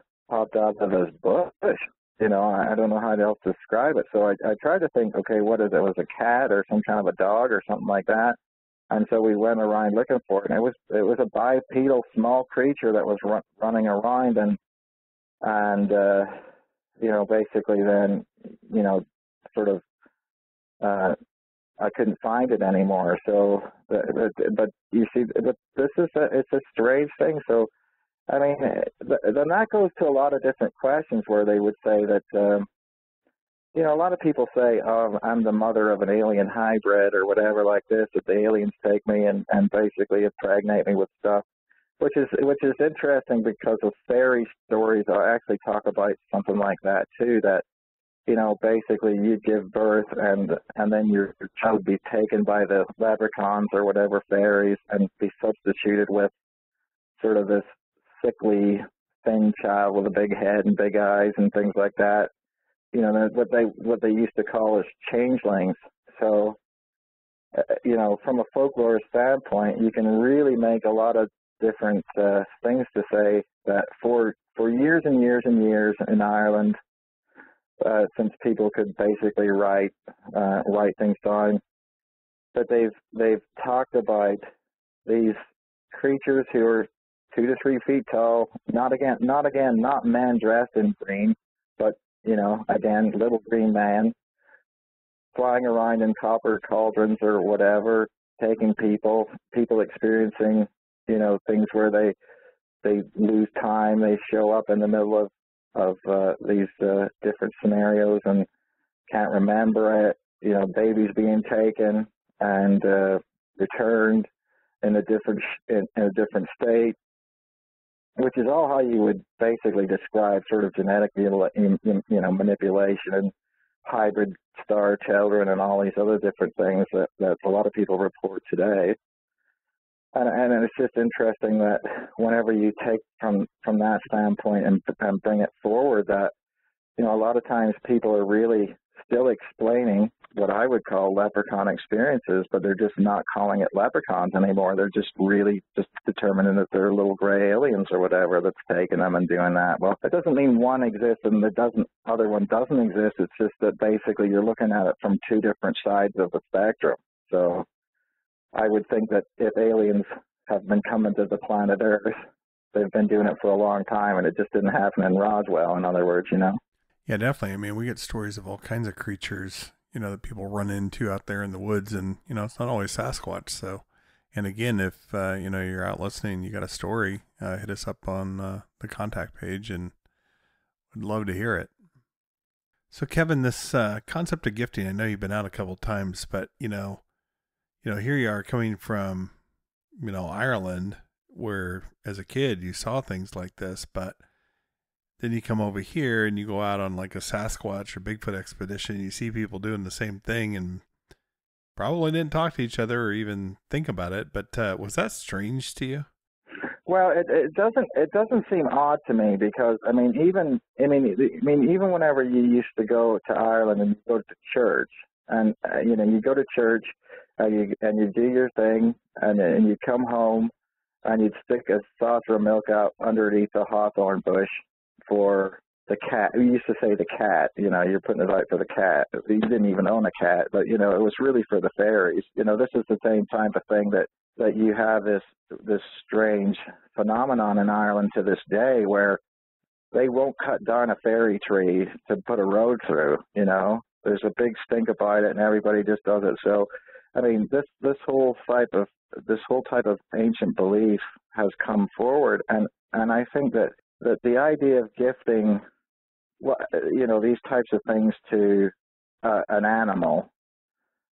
bush. You know, I don't know how else to describe it. So I tried to think, okay, what is it? Was it a cat or some kind of a dog or something like that? And so we went around looking for it, and it was a bipedal small creature that was running around, and you know, basically then, you know, sort of I couldn't find it anymore. So, but you see, but it's a strange thing. So, I mean, then that goes to a lot of different questions where they would say that, you know, a lot of people say, oh, I'm the mother of an alien hybrid or whatever like this, that the aliens take me and basically impregnate me with stuff, which is interesting because of fairy stories. I actually talk about something like that too, that, you know, basically you give birth and then your child would be taken by the leprechauns or whatever fairies and be substituted with sort of this sickly, thin child with a big head and big eyes and things like that. You know, what they used to call as changelings. So, you know, from a folklore standpoint, you can really make a lot of different things to say that for years and years and years in Ireland, since people could basically write things down, that they've talked about these creatures who are 2 to 3 feet tall. Not men dressed in green, but, you know, again, little green man flying around in copper cauldrons or whatever, taking people experiencing, you know, things where they lose time. They show up in the middle of these different scenarios and can't remember it. You know, babies being taken and returned in a different state, which is all how you would basically describe sort of genetic, manipulation and hybrid star children and all these other different things that a lot of people report today. And it's just interesting that whenever you take from that standpoint and bring it forward, that, you know, a lot of times people are really still explaining what I would call leprechaun experiences, but they're just not calling it leprechauns anymore. They're just really just determining that they're little gray aliens or whatever that's taking them and doing that. Well, it doesn't mean one exists and the other one doesn't exist. It's just that basically you're looking at it from two different sides of the spectrum. So I would think that if aliens have been coming to the planet Earth, they've been doing it for a long time, and it just didn't happen in Roswell, in other words, you know? Yeah, definitely. I mean, we get stories of all kinds of creatures, you know, that people run into out there in the woods, and, you know, it's not always Sasquatch. So, and again, if, you know, you're out listening, you got a story, hit us up on the contact page, and would love to hear it. So, Kevin, this concept of gifting, I know you've been out a couple of times, but, you know, here you are coming from, you know, Ireland, where as a kid you saw things like this, but then you come over here and you go out on like a Sasquatch or Bigfoot expedition, you see people doing the same thing and probably didn't talk to each other or even think about it. But was that strange to you? Well, it doesn't seem odd to me because even whenever you used to go to Ireland and you go to church and you go to church and you do your thing and you come home and you'd stick a saucer of milk out underneath a hawthorn bush for the cat. We used to say the cat, you're putting it out for the cat. You didn't even own a cat, but, it was really for the fairies. This is the same type of thing that you have this strange phenomenon in Ireland to this day where they won't cut down a fairy tree to put a road through, There's a big stink about it and everybody just does it. So, this whole type of ancient belief has come forward, and I think that the idea of gifting, these types of things to an animal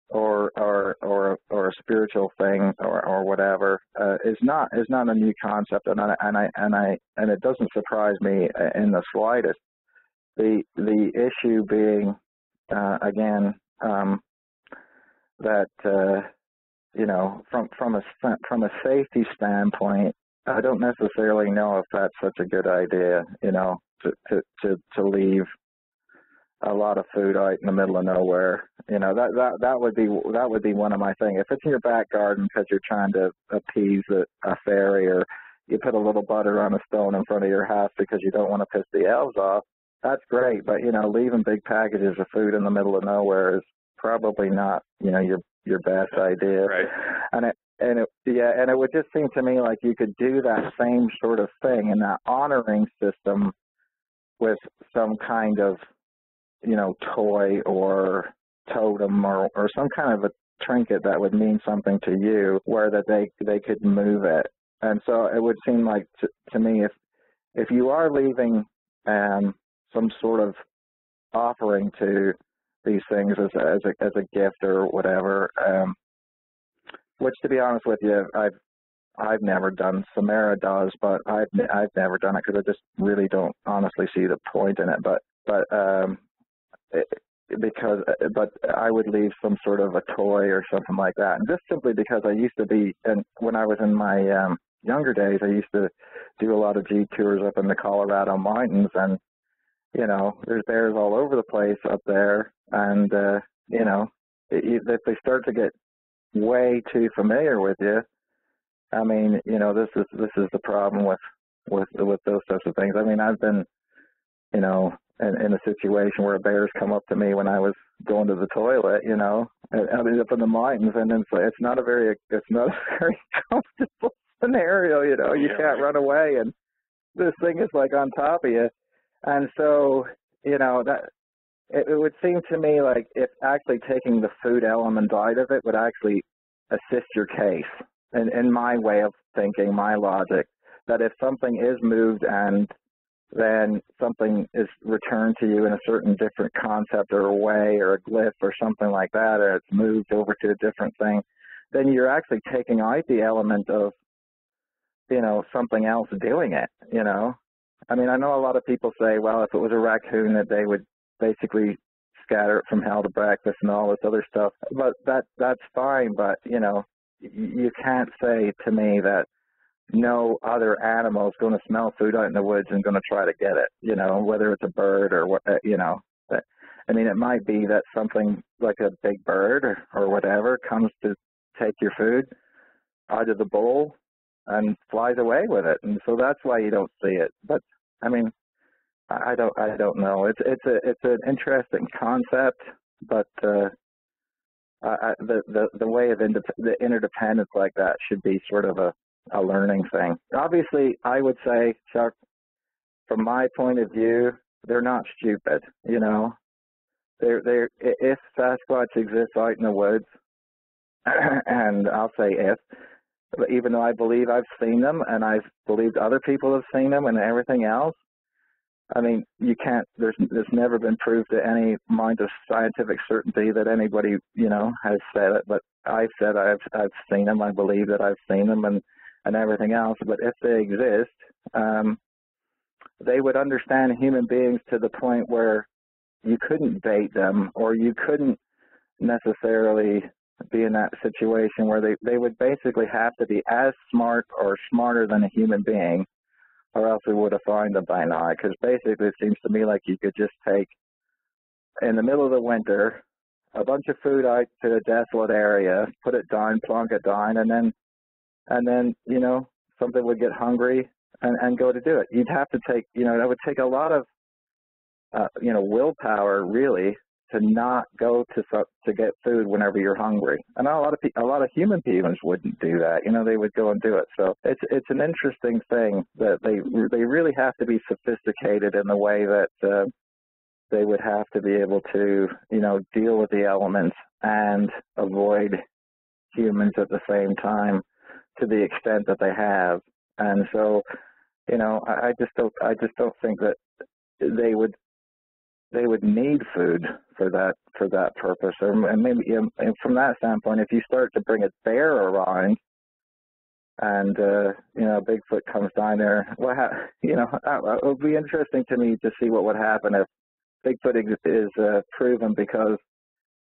or a spiritual thing or whatever is not a new concept, and it doesn't surprise me in the slightest. The issue being that from a safety standpoint, I don't necessarily know if that's such a good idea, to leave a lot of food out in the middle of nowhere. That would be one of my things. If it's in your back garden because you're trying to appease a fairy, or you put a little butter on a stone in front of your house because you don't want to piss the elves off, that's great. But leaving big packages of food in the middle of nowhere is probably not your best idea. Right. And it would just seem to me like you could do that same sort of thing in that honoring system with some kind of toy or totem or some kind of a trinket that would mean something to you, where that they could move it. And so it would seem like to me, if you are leaving some sort of offering to these things as a gift or whatever. Which, to be honest with you, I've never done. Samara does, but I've never done it because I just really don't honestly see the point in it. But I would leave some sort of a toy or something like that, and just simply because I used to be, and when I was in my younger days, I used to do a lot of jeep tours up in the Colorado mountains, and there's bears all over the place up there, and if they start to get way too familiar with you, I mean, this is the problem with those types of things. I mean, I've been, in a situation where bears come up to me when I was going to the toilet, and I mean, up in the mountains, and it's not a very comfortable scenario, you can't run away, and this thing is like on top of you. And so, that it would seem to me like if actually taking the food element out of it would actually assist your case. And in my way of thinking, my logic, that if something is moved and then something is returned to you in a certain different concept or a way or a glyph or something like that, or it's moved over to a different thing, then you're actually taking out the element of, something else doing it, I mean, I know a lot of people say, well, if it was a raccoon, that they would basically scatter it from hell to breakfast and all this other stuff. But that's fine. But, you can't say to me that no other animal is going to smell food out in the woods and going to try to get it, whether it's a bird or what, But, I mean, it might be that something like a big bird or whatever comes to take your food out of the bowl and flies away with it, and so that's why you don't see it. But I mean, I don't know. It's an interesting concept, but the way of the interdependence like that should be sort of a learning thing. Obviously, I would say, Chuck, from my point of view, they're not stupid. They're if Sasquatch exists out in the woods, and I'll say if. But even though I believe I've seen them and I've believed other people have seen them and everything else, I mean, you can't, there's never been proved to any amount of scientific certainty that anybody, has said it, but I've said I've seen them, I believe that I've seen them and everything else. But if they exist, they would understand human beings to the point where you couldn't bait them, or you couldn't necessarily be in that situation where they would basically have to be as smart or smarter than a human being, or else we would have found them by now. Because basically it seems to me like you could just take, in the middle of the winter, a bunch of food out to a desolate area, put it down, plonk it down, and then something would get hungry and go to do it. You'd have to take, that would take a lot of, willpower, really, to not go to get food whenever you're hungry. And a lot of human beings wouldn't do that. They would go and do it. So it's an interesting thing that they really have to be sophisticated in the way that they would have to be able to deal with the elements and avoid humans at the same time to the extent that they have. And so I just don't think that they would need food for that purpose. And maybe from that standpoint, if you start to bring a bear around and Bigfoot comes down there, it would be interesting to me to see what would happen if Bigfoot is proven because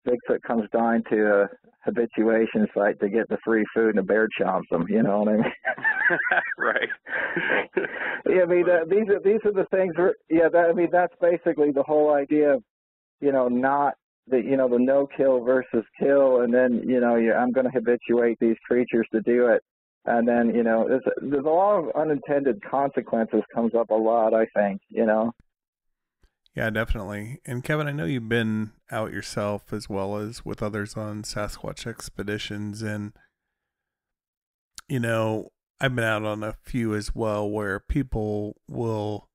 Bigfoot comes down to a habituation site to get the free food and a bear chomps them. You know what I mean? Right. Yeah, I mean, these are the things where, that's basically the whole idea of, not the, the no kill versus kill. And then, I'm going to habituate these creatures to do it. And then, there's a lot of unintended consequences comes up a lot, I think, Yeah, definitely. And Kevin, I know you've been out yourself as well as with others on Sasquatch expeditions. And, I've been out on a few as well where people will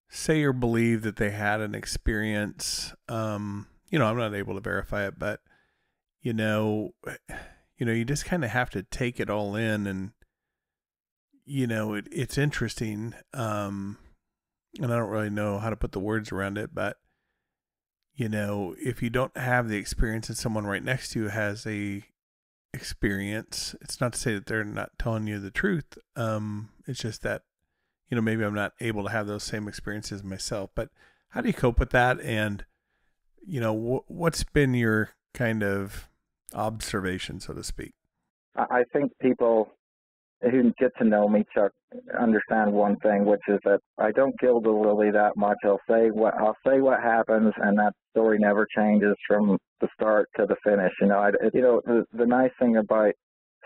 say or believe that they had an experience. I'm not able to verify it, but, you just kind of have to take it all in. And, it's interesting. And I don't really know how to put the words around it, but, if you don't have the experience and someone right next to you has a experience, it's not to say that they're not telling you the truth. It's just that, maybe I'm not able to have those same experiences myself. But how do you cope with that? And, what's been your kind of observation, so to speak? I think people who get to know me, Chuck, understand one thing, which is that I don't gild the lily that much. I'll say what happens, and that story never changes from the start to the finish. The nice thing about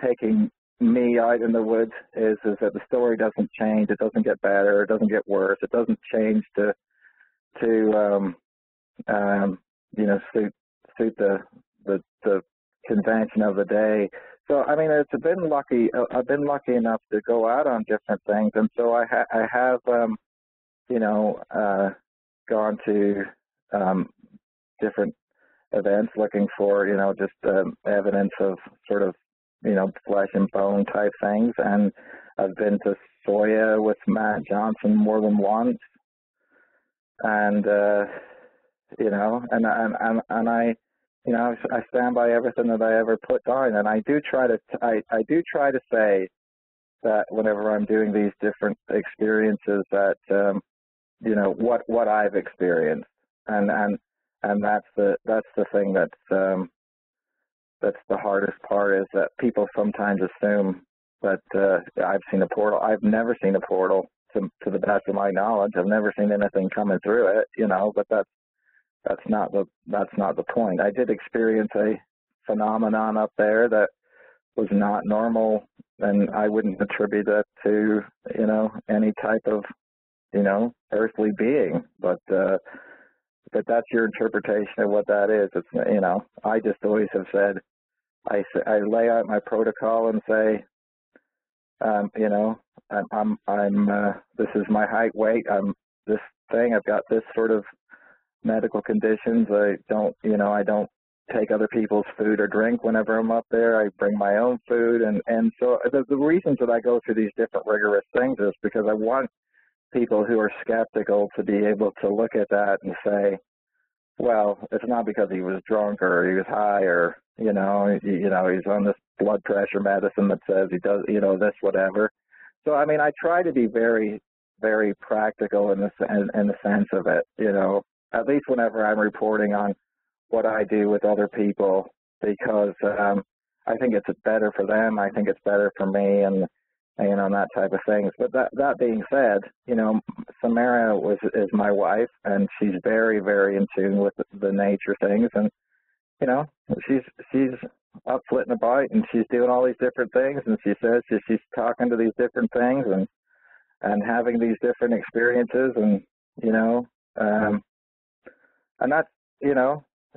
taking me out in the woods is that the story doesn't change. It doesn't get better. It doesn't get worse. It doesn't change to suit the convention of the day. So, it's been lucky. I've been lucky enough to go out on different things, and so I have, gone to different events looking for, evidence of sort of, flesh and bone type things. And I've been to Soya with Matt Johnson more than once, and I stand by everything that I ever put down, and I do try to say that whenever I'm doing these different experiences, that what I've experienced, and that's the thing that's the hardest part, is that people sometimes assume that I've seen a portal. I've never seen a portal, to the best of my knowledge. I've never seen anything coming through it, but that's not the point. I did experience a phenomenon up there that was not normal, and I wouldn't attribute that to, any type of, earthly being. But that's your interpretation of what that is. It's, I just always have said, I lay out my protocol and say, this is my height, weight, I'm this thing, I've got this sort of medical conditions. I don't take other people's food or drink whenever I'm up there. I bring my own food. And so the reasons that I go through these different rigorous things is because I want people who are skeptical to be able to look at that and say, well, it's not because he was drunk or he was high or, he's on this blood pressure medicine that says he does, this, whatever. So, I try to be very, very practical in the sense of it, at least whenever I'm reporting on what I do with other people, because I think it's better for them. I think it's better for me, and that type of things. But that being said, Samara is my wife, and she's very, very in tune with the nature things, and she's up flitting about, and she's doing all these different things, and she says she's talking to these different things and having these different experiences, and and that's,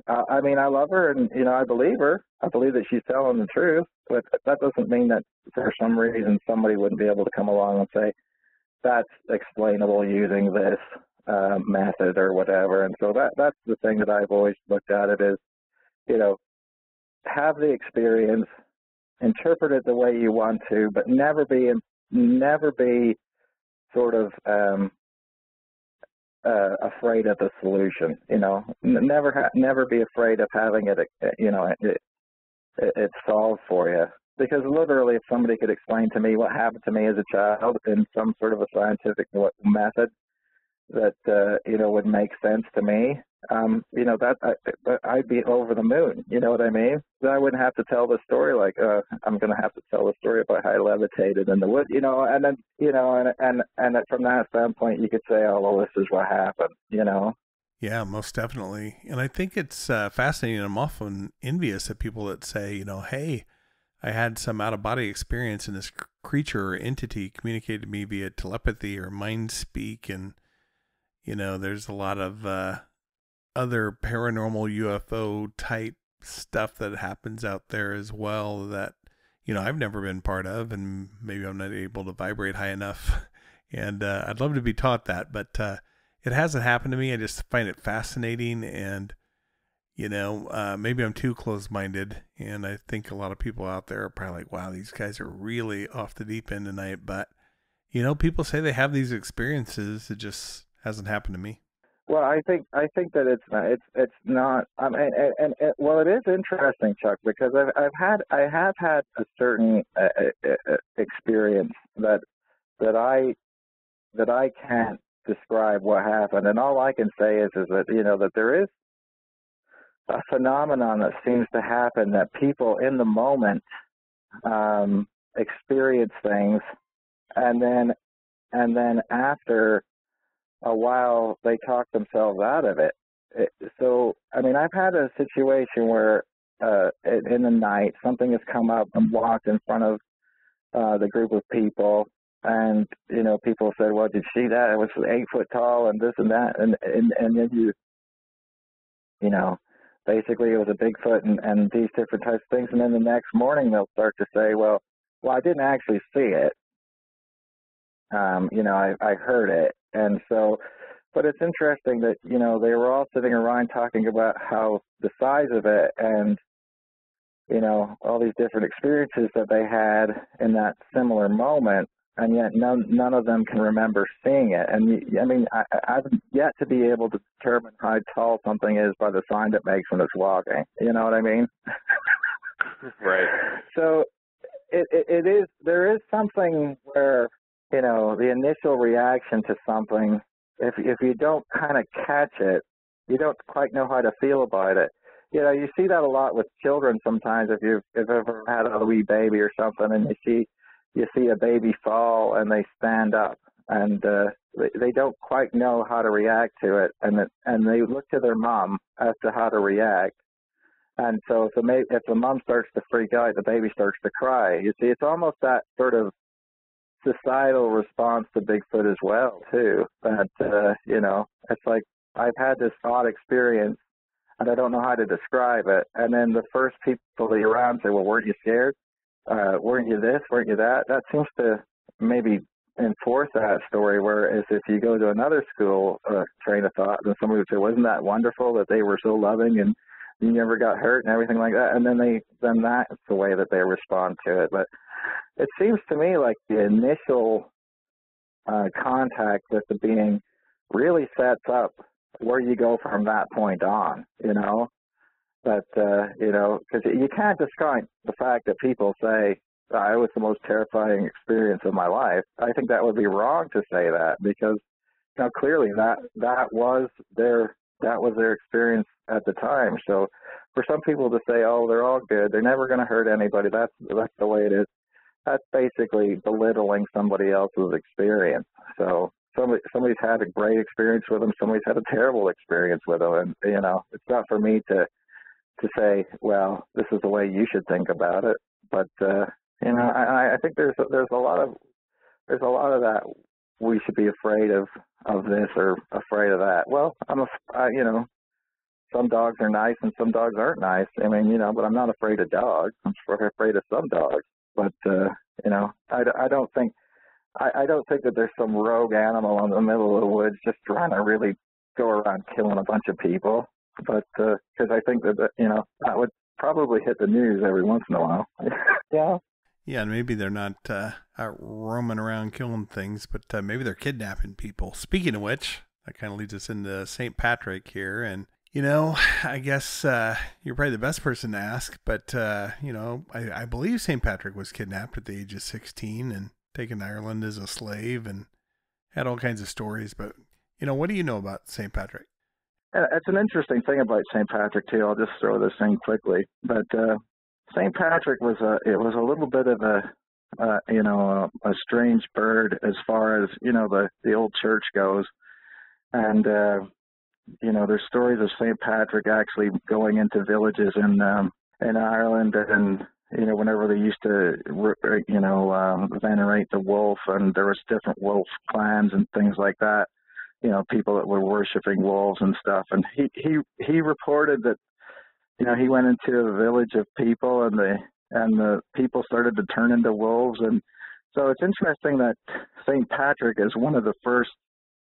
I love her, and, I believe her. I believe that she's telling the truth, but that doesn't mean that for some reason somebody wouldn't be able to come along and say, that's explainable using this method or whatever. And so that's the thing that I've always looked at it is, have the experience, interpret it the way you want to, but never be sort of afraid of the solution. Never be afraid of having it. It's solved for you. Because literally, if somebody could explain to me what happened to me as a child in some sort of a scientific method that would make sense to me, I'd be over the moon. You know what I mean? Then I wouldn't have to tell the story like I'm going to have to tell the story about how I levitated in the woods. And then and from that standpoint, you could say, oh, well, this is what happened. Yeah, most definitely. And I think it's fascinating. I'm often envious of people that say, hey, I had some out-of-body experience and this creature or entity communicated to me via telepathy or mind speak. And, there's a lot of other paranormal UFO type stuff that happens out there as well that, I've never been part of, and maybe I'm not able to vibrate high enough. And I'd love to be taught that, but it hasn't happened to me. I just find it fascinating, and maybe I'm too close-minded, and I think a lot of people out there are probably like, wow, these guys are really off the deep end tonight. But, people say they have these experiences. It just hasn't happened to me. Well, I think that it's not. I mean, well, it is interesting, Chuck, because I have had a certain experience that I can't describe what happened, and all I can say is that that there is a phenomenon that seems to happen, that people in the moment experience things, and then after a while they talk themselves out of it. So, I mean, I've had a situation where in the night something has come up and walked in front of the group of people, and people said, "Well, did you see that? It was 8 foot tall and this and that," and then basically it was a Bigfoot and these different types of things, and then the next morning they'll start to say, well, I didn't actually see it. I heard it. And so, but it's interesting that, they were all sitting around talking about how the size of it and, all these different experiences that they had in that similar moment, and yet none of them can remember seeing it. And, I mean, I've yet to be able to determine how tall something is by the sound it makes when it's walking. You know what I mean? Right. So there is something where, the initial reaction to something, if you don't kind of catch it, you don't quite know how to feel about it. You see that a lot with children sometimes. If you've ever had a wee baby or something, and you see a baby fall and they stand up, and they don't quite know how to react to it, and they look to their mom as to how to react. And so if the mom starts to freak out, the baby starts to cry. You see, it's almost that sort of societal response to Bigfoot as well, too. But, it's like I've had this odd experience, and I don't know how to describe it. And then the first people that you're around say, well, weren't you scared? Weren't you this? Weren't you that? That seems to maybe enforce that story, whereas if you go to another school train of thought, then somebody would say, wasn't that wonderful that they were so loving and you never got hurt and everything like that? And then that's the way that they respond to it. But it seems to me like the initial contact with the being really sets up where you go from that point on, But, because you can't discount the fact that people say, it was the most terrifying experience of my life. I think that would be wrong to say that, because clearly that was their experience at the time. So for some people to say, oh, they're all good, they're never going to hurt anybody, that's the way it is, that's basically belittling somebody else's experience. So somebody's had a great experience with them, somebody's had a terrible experience with them, and it's not for me to say, well, this is the way you should think about it. But I think there's a lot of that. We should be afraid of this or afraid of that. Well, some dogs are nice and some dogs aren't nice. I mean, but I'm not afraid of dogs. I'm afraid of some dogs. But I don't think that there's some rogue animal in the middle of the woods just trying to really go around killing a bunch of people. But because I think that that would probably hit the news every once in a while. Yeah. Yeah, and maybe they're not out roaming around killing things, but maybe they're kidnapping people. Speaking of which, that kind of leads us into St. Patrick here. And, I guess you're probably the best person to ask, but, I believe St. Patrick was kidnapped at the age of 16 and taken to Ireland as a slave and had all kinds of stories. But, what do you know about St. Patrick? It's an interesting thing about St. Patrick, too. I'll just throw this in quickly. But St. Patrick was a little bit of a strange bird as far as, the old church goes. And, there's stories of St. Patrick actually going into villages in Ireland, and, whenever they used to, venerate the wolf, and there was different wolf clans and things like that. People that were worshiping wolves and stuff. And he reported that, he went into a village of people and the people started to turn into wolves. And so it's interesting that St. Patrick is one of the first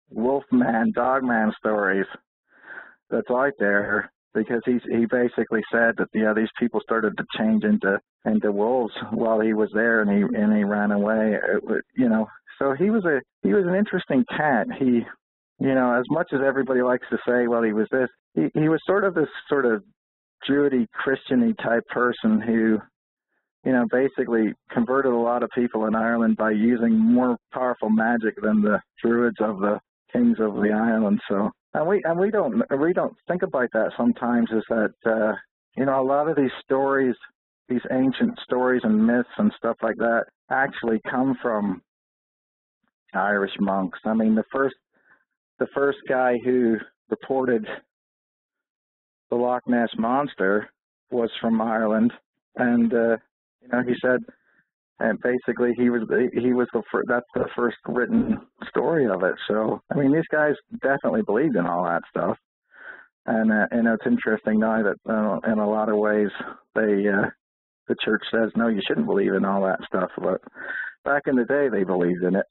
wolfman, dogman stories that's out there, because he basically said that, these people started to change into wolves while he was there, and he ran away, So he was an interesting cat. you know, as much as everybody likes to say, well, he was this, he was sort of this sort of Druidy, Christian-y type person who, you know, basically converted a lot of people in Ireland by using more powerful magic than the Druids of the kings of the island. So, and we don't think about that sometimes, is that, you know, a lot of these stories, these ancient stories and myths and stuff like that actually come from Irish monks. I mean, the first guy who reported the Loch Ness Monster was from Ireland, and you know, he said, and basically that's the first written story of it. So, I mean, these guys definitely believed in all that stuff, and it's interesting now that in a lot of ways the church says no, you shouldn't believe in all that stuff, but back in the day they believed in it.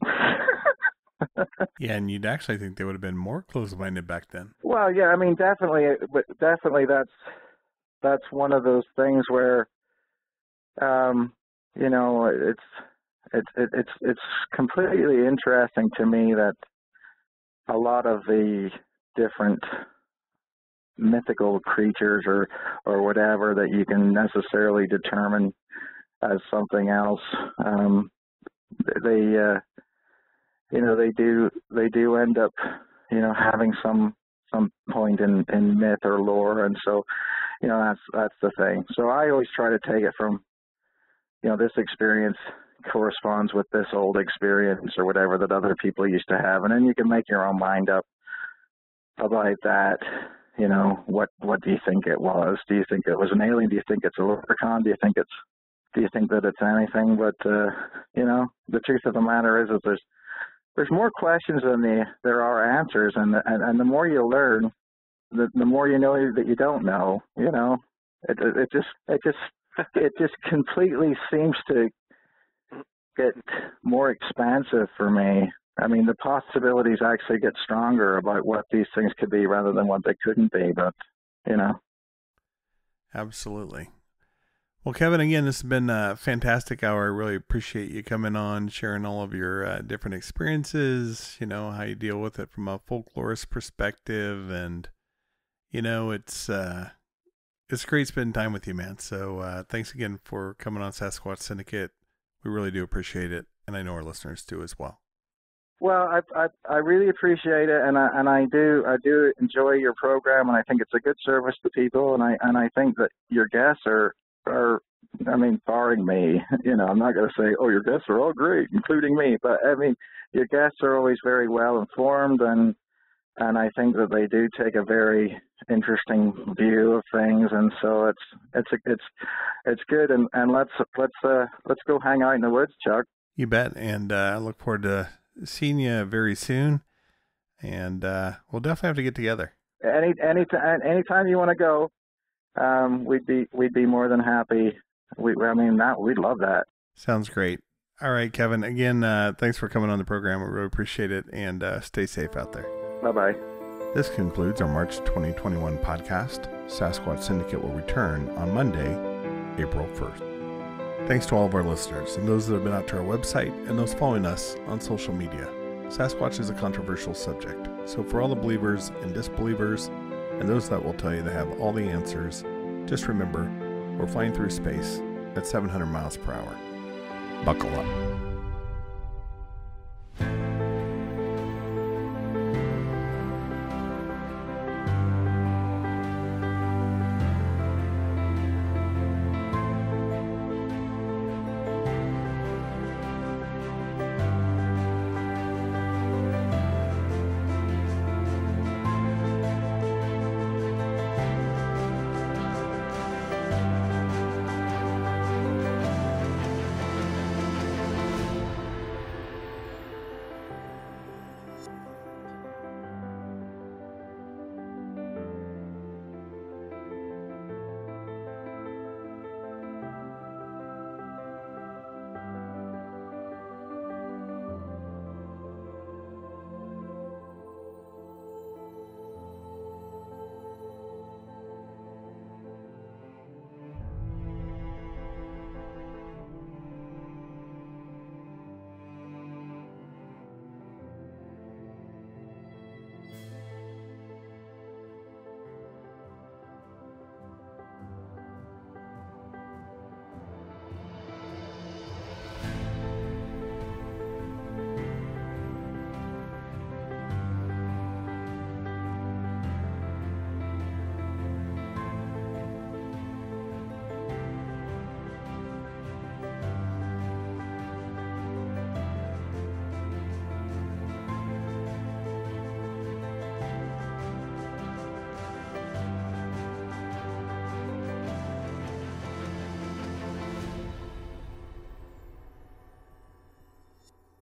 Yeah, and you'd actually think they would have been more close-minded back then. Well, yeah, I mean, definitely that's one of those things where, you know, it's completely interesting to me that a lot of the different mythical creatures or whatever that you can necessarily determine as something else, you know, they do end up, you know, having some point in myth or lore, and so, you know, that's the thing. So I always try to take it from, you know, this experience corresponds with this old experience or whatever that other people used to have, and then you can make your own mind up about that. You know, what do you think it was? Do you think it was an alien? Do you think it's a leprechaun? Do you think that it's anything? But you know, the truth of the matter is that there's more questions than there are answers, and the more you learn, the more you know that you don't know. You know, it just completely seems to get more expansive for me. I mean, the possibilities actually get stronger about what these things could be rather than what they couldn't be. But you know, absolutely. Well, Kevin, again, this has been a fantastic hour. I really appreciate you coming on, sharing all of your different experiences, you know, how you deal with it from a folklorist perspective. And, you know, it's great spending time with you, man. So thanks again for coming on Sasquatch Syndicate. We really do appreciate it. And I know our listeners do as well. Well, I really appreciate it, and I do enjoy your program, and I think it's a good service to people, and I think that your guests are, I mean, barring me, you know, I'm not going to say, oh, your guests are all great, including me, but I mean, your guests are always very well informed, and I think that they do take a very interesting view of things, and so it's good, and let's go hang out in the woods, Chuck. You bet, and I look forward to seeing you very soon, and we'll definitely have to get together. Anytime you want to go. We'd be more than happy. We'd love that. Sounds great. All right, Kevin. Again, thanks for coming on the program. We really appreciate it, and stay safe out there. Bye-bye. This concludes our March 2021 podcast. Sasquatch Syndicate will return on Monday, April 1st. Thanks to all of our listeners and those that have been out to our website and those following us on social media. Sasquatch is a controversial subject, so for all the believers and disbelievers, and those that will tell you they have all the answers, just remember, we're flying through space at 700 miles per hour. Buckle up.